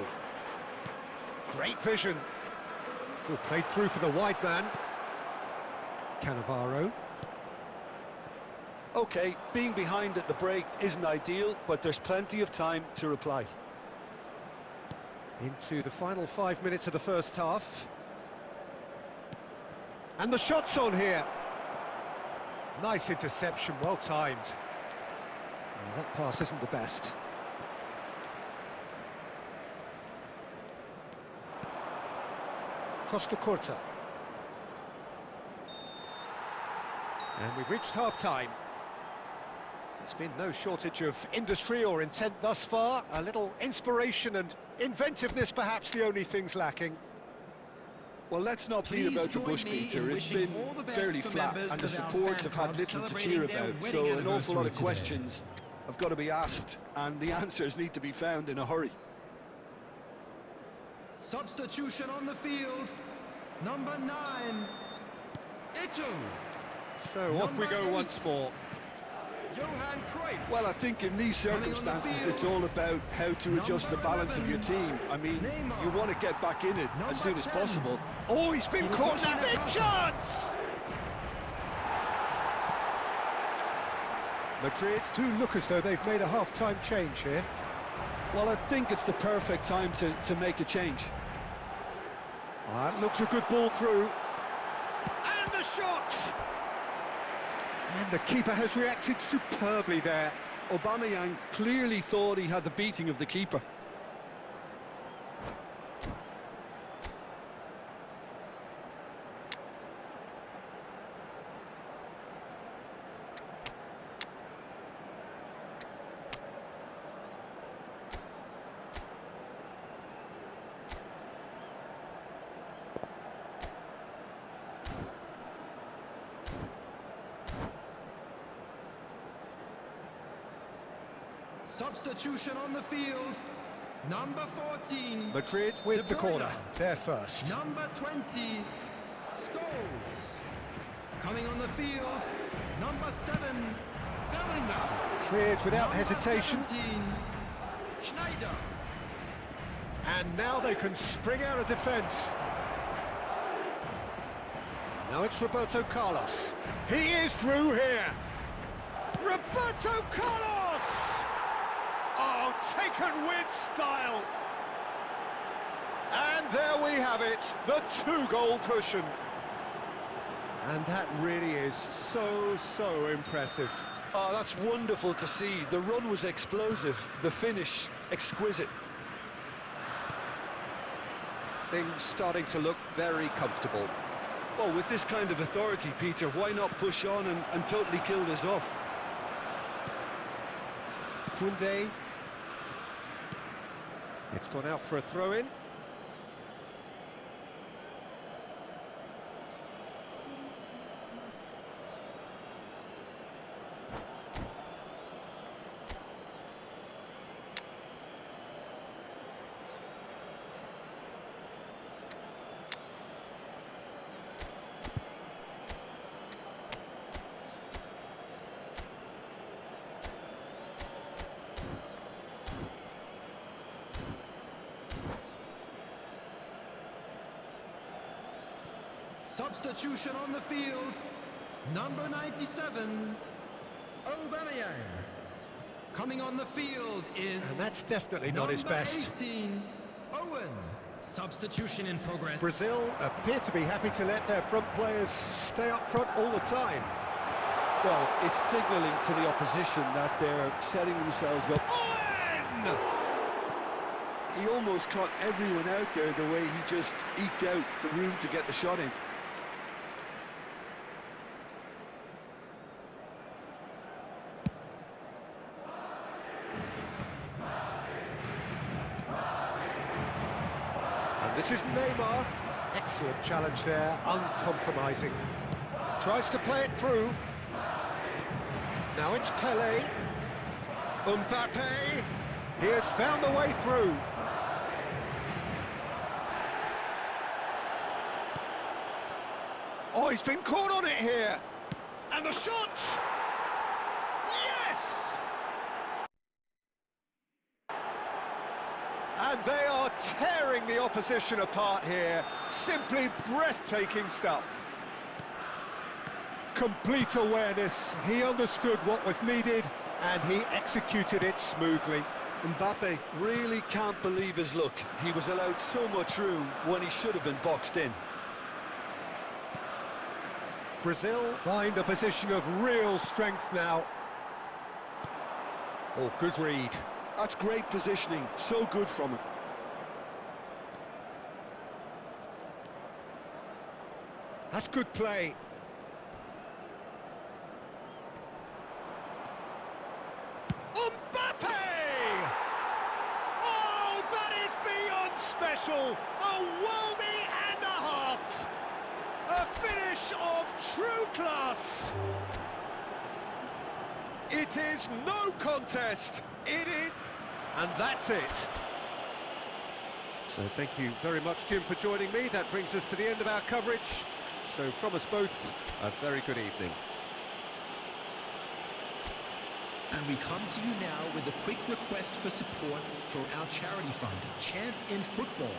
Great vision. Well, played through for the wide man. Cannavaro. OK, being behind at the break isn't ideal, but there's plenty of time to reply. Into the final 5 minutes of the first half. And the shot's on here. Nice interception, well timed. Well, that pass isn't the best. Costa Curta. And we've reached half-time. There's been no shortage of industry or intent thus far. A little inspiration and inventiveness, perhaps the only things lacking. Well, let's not beat about the bush, Peter. It's been fairly flat, and the support have had little to cheer about, so an awful lot of questions have got to be asked, and the answers need to be found in a hurry. Substitution on the field, number 9, Eto'o. So off we go once more. Johan Cruyff. Well, I think in these circumstances it's all about how to adjust the balance of your team. I mean, you want to get back in it as soon as possible. Oh, he's been caught now, big chance! Madrid do look as though they've made a half-time change here. Well, I think it's the perfect time to make a change. That looks a good ball through. And the shot! And the keeper has reacted superbly there. Aubameyang clearly thought he had the beating of the keeper. Substitution on the field, number 14. Madrid with the corner, they're first. Number 20, Scholes. Coming on the field, number 7, Bellingham. Cleared without Number hesitation. 17, Schneider. And now they can spring out of defence. Now it's Roberto Carlos. He is through here. Roberto Carlos! Oh, taken with style. And there we have it, the 2-goal cushion. And that really is so impressive. Oh, that's wonderful to see. The run was explosive, the finish exquisite. Things starting to look very comfortable. Well, with this kind of authority, Peter, why not push on and totally kill this off? Koundé. It's gone out for a throw-in. Substitution on the field. Number 97, Aubameyang. Coming on the field is... And that's definitely not his best. Number 18, Owen. Substitution in progress. Brazil appear to be happy to let their front players stay up front all the time. Well, it's signalling to the opposition that they're setting themselves up. Owen! He almost caught everyone out there the way he just eked out the room to get the shot in. And this is Neymar. Excellent challenge there, uncompromising. Tries to play it through. Now it's Pelé. Mbappe. He has found the way through. Oh, he's been caught on it here. And the shot! Yes! And they are tearing the opposition apart here. Simply breathtaking stuff. Complete awareness. He understood what was needed and he executed it smoothly. Mbappe really can't believe his luck. He was allowed so much room when he should have been boxed in. Brazil find a position of real strength now. Oh, good read. That's great positioning, so good from him. That's good play. Mbappe! Oh, that is beyond special. A worldie and a half. A finish of true class. It is no contest. It is... And that's it. So thank you very much, Jim, for joining me. That brings us to the end of our coverage. So from us both, a very good evening. And we come to you now with a quick request for support for our charity fund, Chance in Football.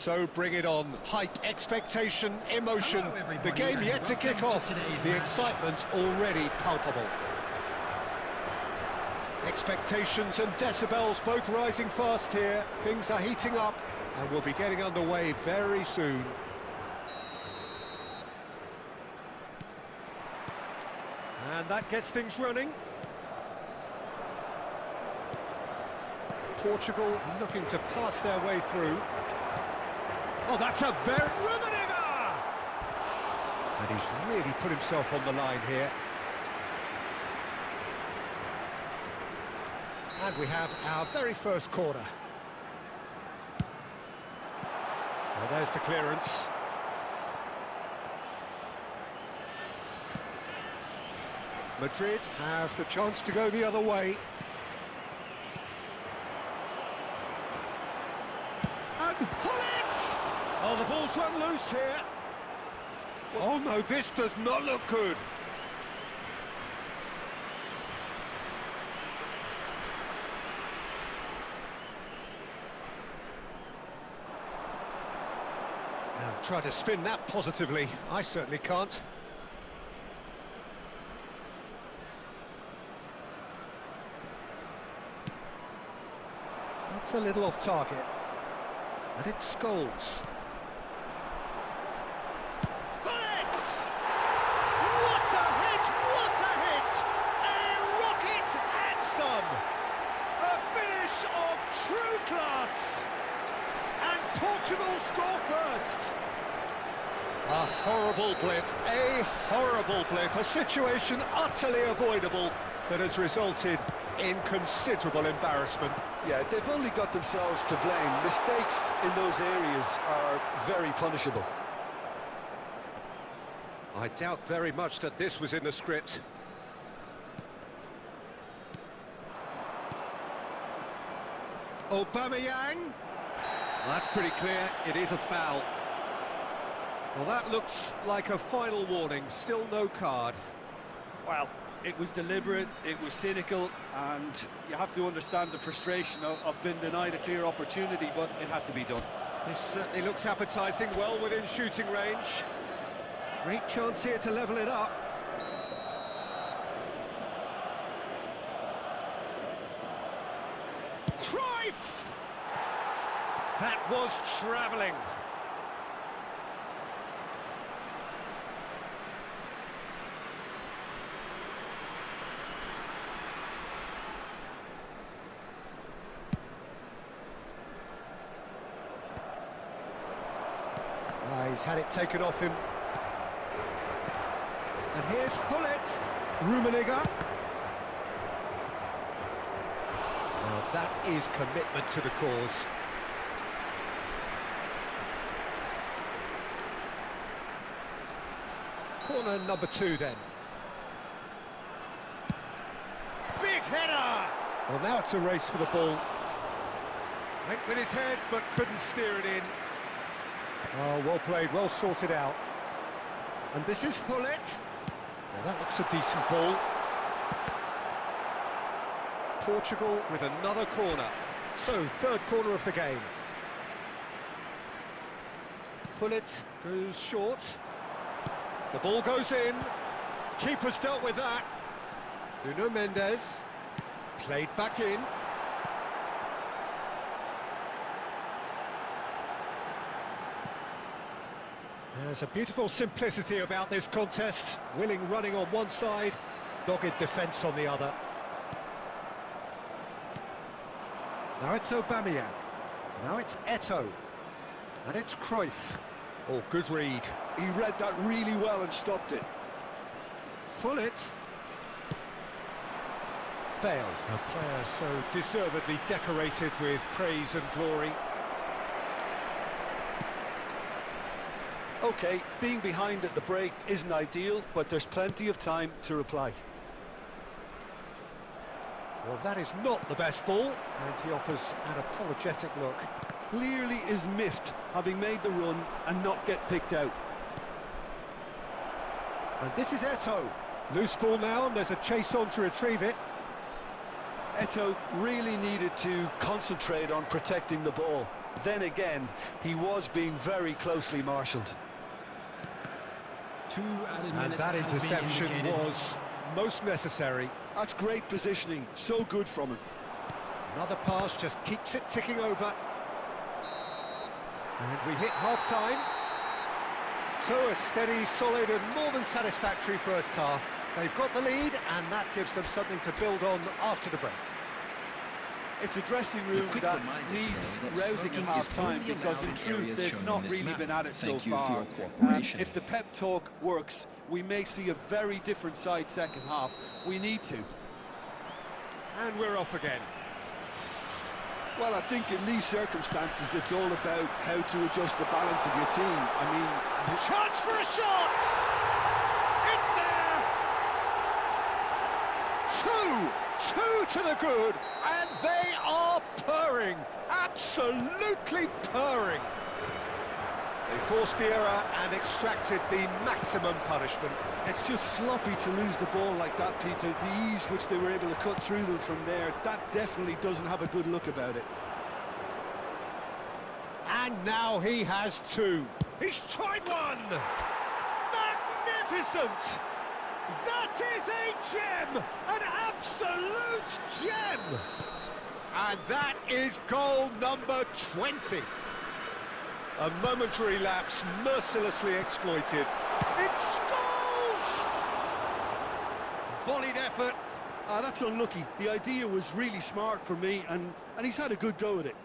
So bring it on. Hype, expectation, emotion. Hello, The everybody, game and yet to kick welcome to off. today's The match. excitement already palpable. Expectations and decibels both rising fast here. Things are heating up and we'll be getting underway very soon. And that gets things running. Portugal looking to pass their way through. Oh, that's a very... Rummenigge! And he's really put himself on the line here. And we have our very first corner. Well, there's the clearance. Madrid have the chance to go the other way. And Hullet! Oh, the ball's run loose here. Oh no, this does not look good. Now try to spin that positively. I certainly can't. That's a little off target. And it's Scholes. Hullet! What a hit! What a hit! A rocket anthem! A finish of true class! And Portugal score first! A horrible blip, a situation utterly avoidable that has resulted in considerable embarrassment. Yeah, they've only got themselves to blame. Mistakes in those areas are very punishable. I doubt very much that this was in the script. Aubameyang. That's pretty clear, it is a foul. Well, that looks like a final warning, still no card. Well, it was deliberate, it was cynical, and you have to understand the frustration of being denied a clear opportunity, but it had to be done. This certainly looks appetising, well within shooting range. Great chance here to level it up. Cruyff! That was travelling. He's had it taken off him. And here's Hullet. Rummenigge. Well, that is commitment to the cause. Corner number 2 then. Big header! Well, now it's a race for the ball. Went with his head, but couldn't steer it in. Oh, well played, well sorted out. And this is Hullet. Now that looks a decent ball. Portugal with another corner. So, third corner of the game. Hullet goes short. The ball goes in. Keeper's dealt with that. Nuno Mendes. Played back in. There's a beautiful simplicity about this contest. Willing running on one side, dogged defence on the other. Now it's Aubameyang. Now it's Eto'o. And it's Cruyff. Oh, good read. He read that really well and stopped it. Hullet. Bale, a player so deservedly decorated with praise and glory. OK, being behind at the break isn't ideal, but there's plenty of time to reply. Well, that is not the best ball, and he offers an apologetic look. Clearly is miffed, having made the run and not get picked out. And this is Eto'o. Loose ball now, and there's a chase on to retrieve it. Eto'o really needed to concentrate on protecting the ball. Then again, he was being very closely marshalled. 2 added And minutes that has been interception indicated. was most necessary. That's great positioning, so good from him. Another pass just keeps it ticking over. And we hit half-time. So a steady, solid and more than satisfactory first half. They've got the lead and that gives them something to build on after the break. It's a dressing room quick that reminder, needs though, that rousing at smoking is half-time only because in allowed in truth areas they've shown on not this really map. been at it so Thank you for far. your cooperation. If the pep talk works, we may see a very different side second half. We need to. And we're off again. Well, I think in these circumstances it's all about how to adjust the balance of your team. I mean, Chance for a shot! It's there! Two to the good, and they are purring, absolutely purring. They forced the error and extracted the maximum punishment. it's just sloppy to lose the ball like that, Peter. The ease which they were able to cut through them from there, that definitely doesn't have a good look about it. And now he has two. He's tried one! Magnificent! That is a gem! An absolute gem! And that is goal number 20. A momentary lapse mercilessly exploited. It's goals! Volleyed effort. Ah, that's unlucky. The idea was really smart for me, and he's had a good go at it.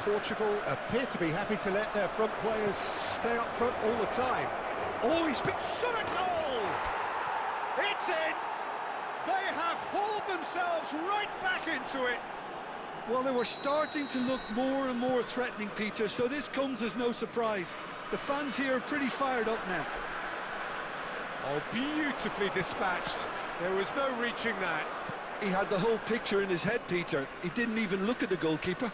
Portugal appear to be happy to let their front players stay up front all the time. Oh, he's been shot at goal! It's in! They have hauled themselves right back into it. Well, they were starting to look more and more threatening, Peter, so this comes as no surprise. The fans here are pretty fired up now. Oh, beautifully dispatched. There was no reaching that. He had the whole picture in his head, Peter. He didn't even look at the goalkeeper.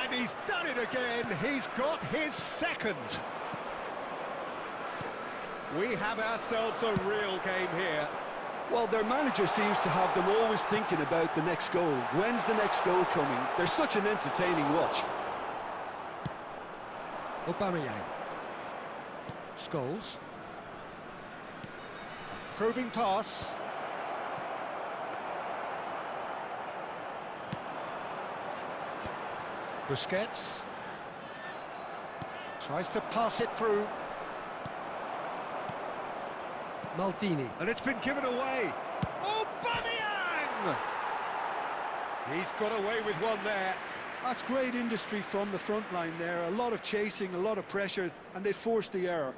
And he's done it again. He's got his second. We have ourselves a real game here. Well, their manager seems to have them always thinking about the next goal. When's the next goal coming? They're such an entertaining watch. Aubameyang. Scholes. Probing pass. Busquets. Tries to pass it through. Maldini. And it's been given away. Aubameyang! He's got away with one there. That's great industry from the front line there. A lot of chasing, a lot of pressure, and they forced the error.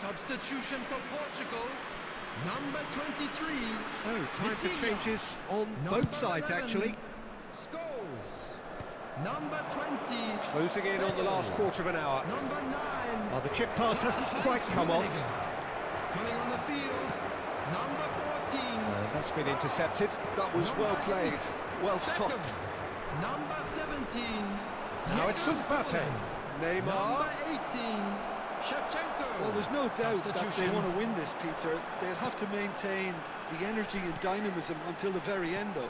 Substitution for Portugal, number 23. So, time for Vitinha. changes on Number both sides, 11, actually. Scholes. Number 20. Closing in on the last quarter of an hour. Number 9. Well, the chip pass hasn't quite come off. Coming on the field, number 14. And that's been intercepted. That was well played, well stopped. Beckham. Number 17. Now it's Diego Mbappe. Forlan. Neymar. Number 18. Shevchenko. Well, there's no doubt that they Substitution. want to win this, Peter. They'll have to maintain the energy and dynamism until the very end, though.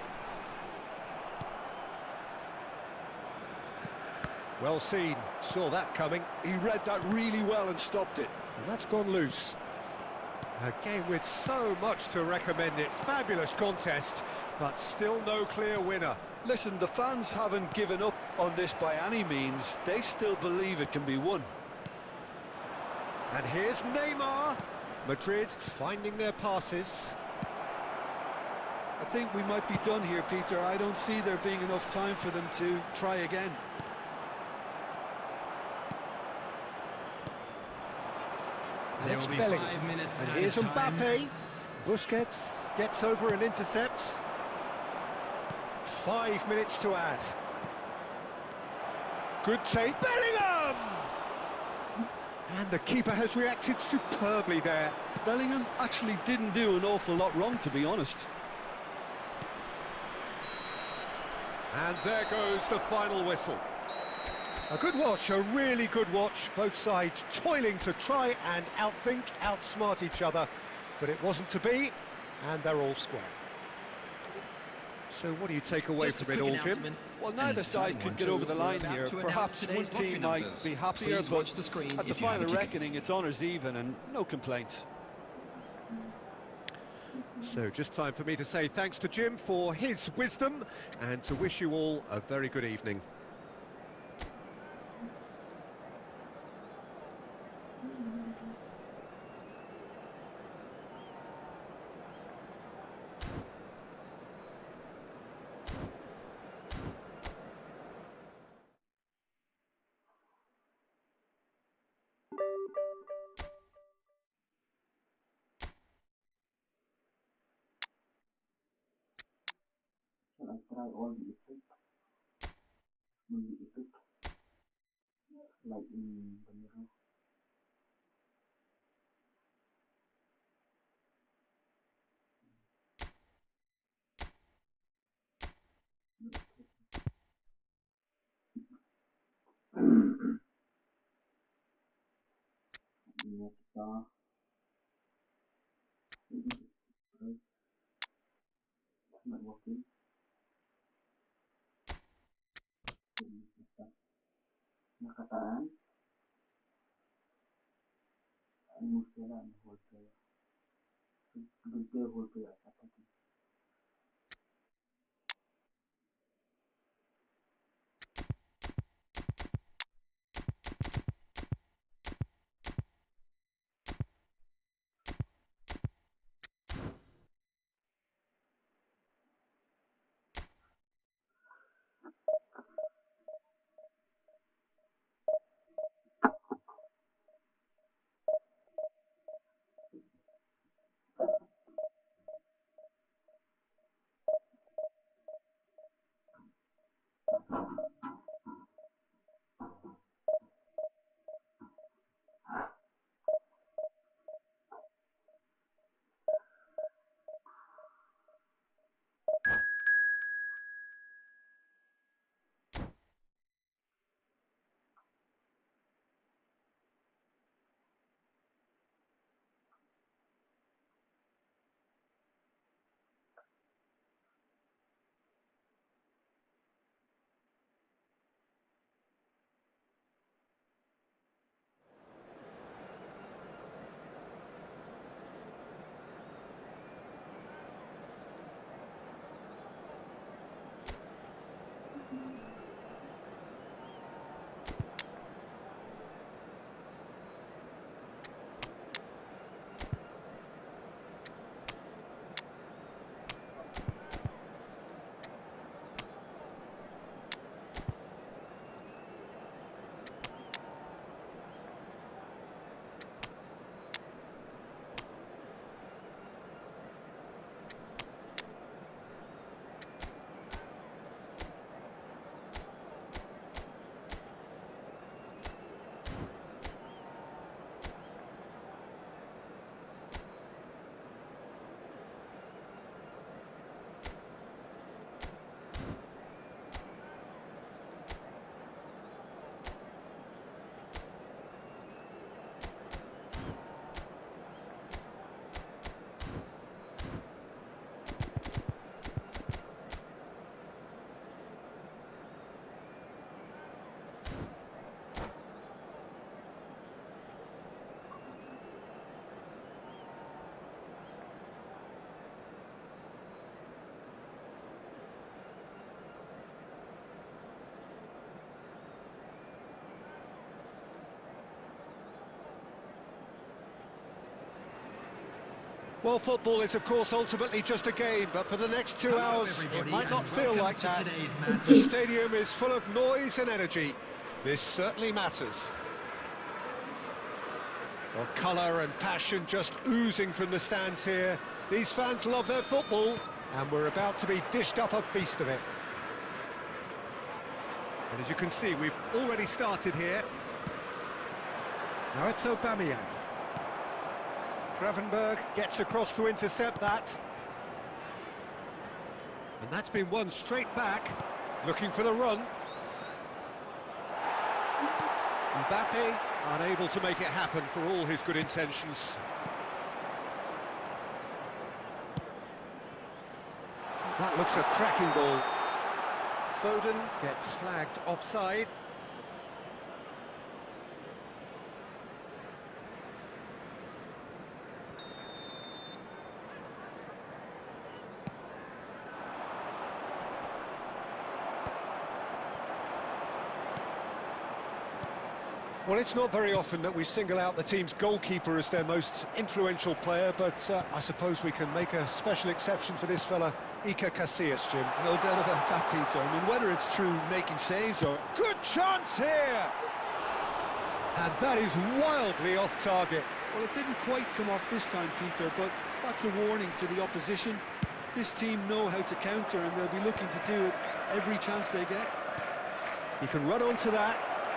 Well seen, saw that coming. He read that really well and stopped it. And that's gone loose. A game with so much to recommend it. Fabulous contest, but still no clear winner. Listen, the fans haven't given up on this by any means. They still believe it can be won. And here's Neymar. Madrid finding their passes. I think we might be done here, Peter. I don't see there being enough time for them to try again. There It's will be Bellingham. 5 minutes And added here's time. Mbappe. Busquets gets over and intercepts. 5 minutes to add. Good take, Bellingham! And the keeper has reacted superbly there. Bellingham actually didn't do an awful lot wrong, to be honest. And there goes the final whistle. A good watch, a really good watch. Both sides toiling to try and outthink, outsmart each other. But it wasn't to be, and they're all square. So what do you take away Just a from it quick all, Jim? announcement. Well, neither And side time could one, get two, over the we're line about here. to announce Perhaps today's one lottery team might numbers. be happier, Please but watch the screen at the if you have a final ticket. reckoning, it's honours even and no complaints. So just time for me to say thanks to Jim for his wisdom and to wish you all a very good evening. Shall I try all the effects? Movie effect, like in the mirror. Next, it's not working. Nakataan, move player and hold player. Good player, hold player, attacking. Well, football is, of course, ultimately just a game, but for the next 2 Hello, hours, it everybody, might not and feel welcome like to that. today's match. The stadium is full of noise and energy. This certainly matters. Well, colour and passion just oozing from the stands here. These fans love their football, and we're about to be dished up a feast of it. And as you can see, we've already started here. Now it's Aubameyang. Gravenberg gets across to intercept that. And that's been won straight back, looking for the run. Mbappe unable to make it happen for all his good intentions. That looks a cracking ball. Foden gets flagged offside. Well, it's not very often that we single out the team's goalkeeper as their most influential player, but I suppose we can make a special exception for this fella, Iker Casillas, Jim. No doubt about that, Peter. I mean, whether it's through making saves or... Good chance here! And that is wildly off target. Well, it didn't quite come off this time, Peter, but that's a warning to the opposition. This team know how to counter, and they'll be looking to do it every chance they get. He can run onto that.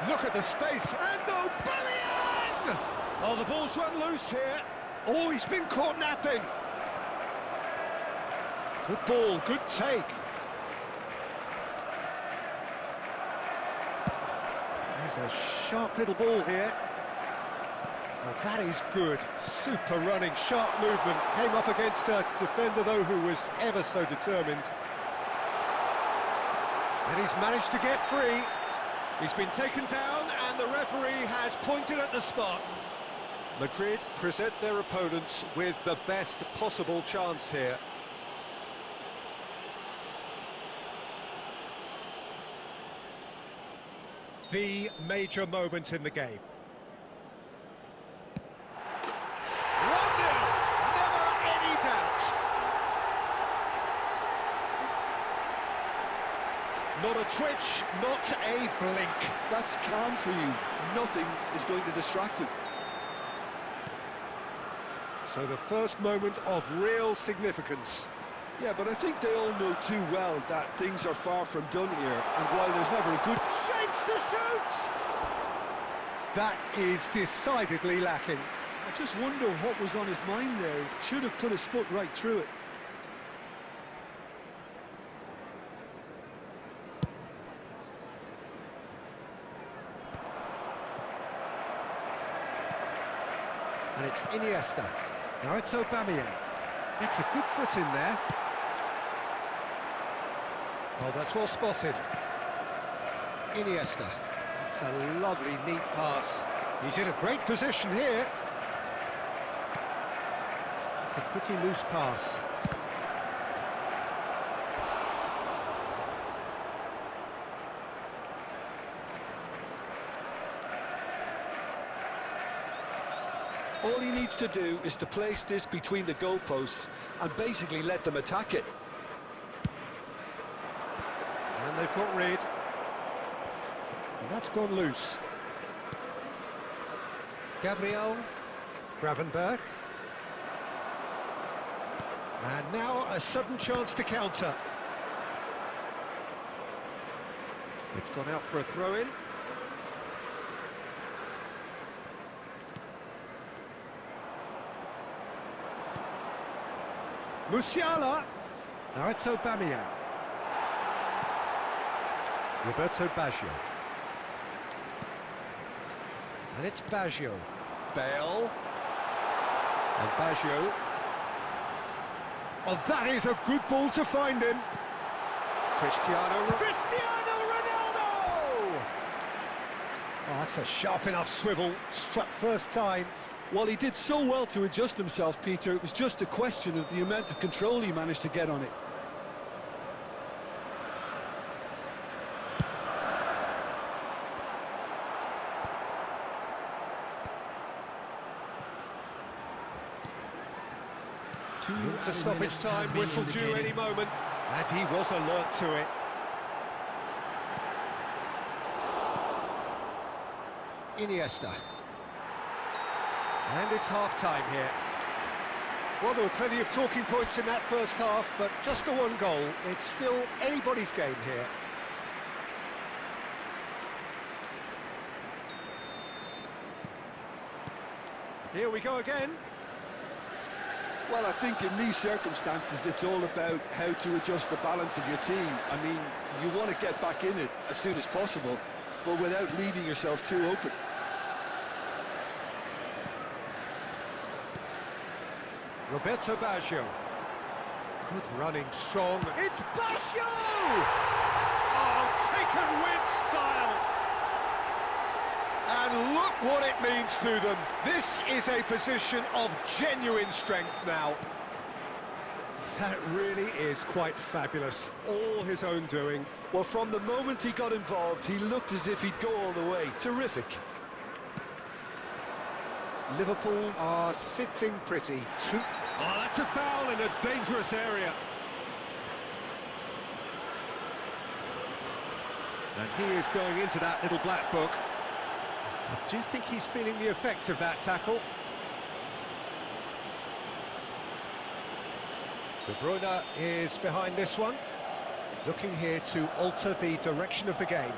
Look at the space, and Aubameyang! Oh, the ball's run loose here. Oh, he's been caught napping. Good ball, good take. There's a sharp little ball here. Well, that is good. Super running, sharp movement. Came up against a defender, though, who was ever so determined. And he's managed to get free. He's been taken down, and the referee has pointed at the spot. Madrid present their opponents with the best possible chance here. The major moment in the game. 1-0, never any doubt. Not a twitch, not a blink. That's calm for you. Nothing is going to distract him. So the first moment of real significance. Yeah, but I think they all know too well that things are far from done here, and while there's never a good... Shapes to shoot! That is decidedly lacking. I just wonder what was on his mind there. Should have put his foot right through it. And it's Iniesta. Now it's Aubameyang. Gets a good foot in there. Oh, that's well spotted. Iniesta. That's a lovely, neat pass. He's in a great position here. It's a pretty loose pass. All he needs to do is to place this between the goalposts and basically let them attack it. And they've got rid. And that's gone loose. Gabriel. Gravenberg. And now a sudden chance to counter. It's gone out for a throw-in. Musiala. Now it's Aubameyang. Roberto Baggio. And it's Baggio. Bale. And Baggio. Oh, that is a good ball to find him. Cristiano Ronaldo! Oh, that's a sharp enough swivel. Struck first time. Well, he did so well to adjust himself, Peter. It was just a question of the amount of control he managed to get on it. Two Into added stoppage minutes has time, been whistle due indicated. any moment. And he was alert to it. Iniesta. And it's half-time here. Well, there were plenty of talking points in that first half, but just the one goal. It's still anybody's game here. Here we go again. Well, I think in these circumstances, it's all about how to adjust the balance of your team. I mean, you want to get back in it as soon as possible, but without leaving yourself too open. Roberto Baggio. Good running, strong. It's Baggio! Oh, taken with style. And look what it means to them. This is a position of genuine strength now. That really is quite fabulous. All his own doing. Well, from the moment he got involved, he looked as if he'd go all the way. Terrific. Liverpool are sitting pretty. Oh, that's a foul in a dangerous area. And he is going into that little black book. I do think he's feeling the effects of that tackle. De Bruyne is behind this one, looking here to alter the direction of the game.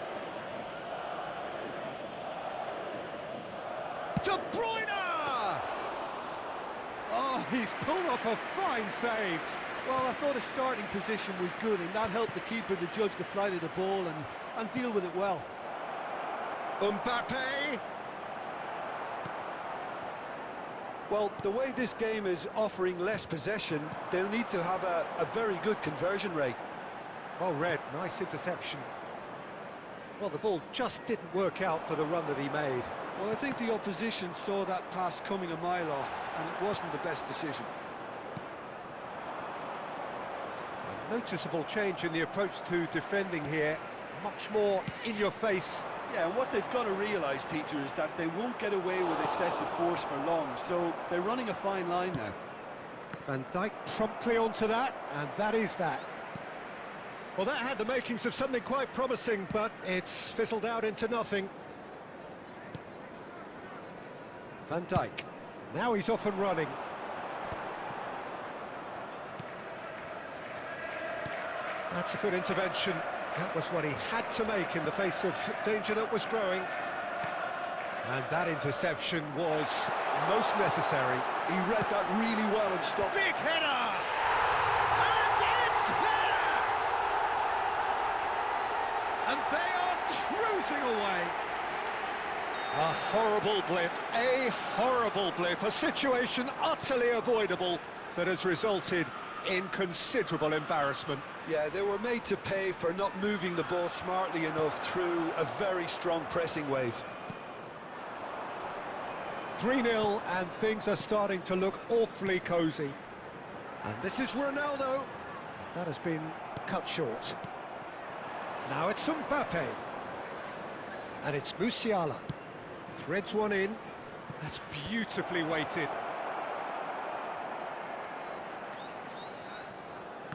De Bruyne! Oh, he's pulled off a fine save. Well, I thought his starting position was good, and that helped the keeper to judge the flight of the ball and deal with it well. Mbappe! Well, the way this game is offering less possession, they'll need to have a very good conversion rate. Well read, nice interception. Well, the ball just didn't work out for the run that he made. Well, I think the opposition saw that pass coming a mile off, and it wasn't the best decision. A noticeable change in the approach to defending here. Much more in your face. Yeah, and what they've got to realise, Peter, is that they won't get away with excessive force for long, so they're running a fine line now. Van Dijk promptly onto that, and that is that. Well, that had the makings of something quite promising, but it's fizzled out into nothing. Van Dijk, now he's off and running. That's a good intervention. That was what he had to make in the face of danger that was growing. And that interception was most necessary. He read that really well and stopped. Big header! And it's there! And they are cruising away. A horrible blip, a situation utterly avoidable that has resulted in considerable embarrassment. Yeah, they were made to pay for not moving the ball smartly enough through a very strong pressing wave. 3-0 and things are starting to look awfully cosy. And this is Ronaldo. That has been cut short. Now it's Mbappe. And it's Musiala. Threads one in. That's beautifully weighted.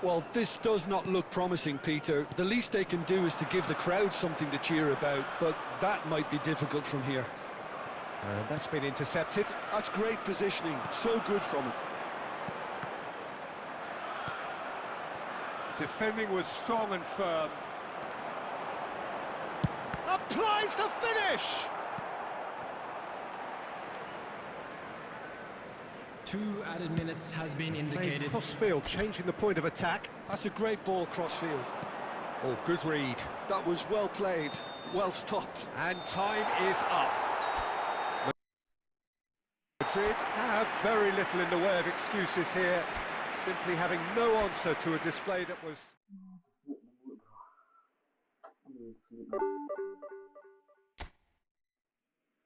Well, this does not look promising, Peter. The least they can do is to give the crowd something to cheer about, but that might be difficult from here. And that's been intercepted. That's great positioning, so good from him. Defending was strong and firm. Applies the finish! 2 added minutes has been indicated. Cross-field, changing the point of attack. That's a great ball cross-field. Oh, good read. That was well played, well stopped. And time is up. Madrid have very little in the way of excuses here, simply having no answer to a display that was...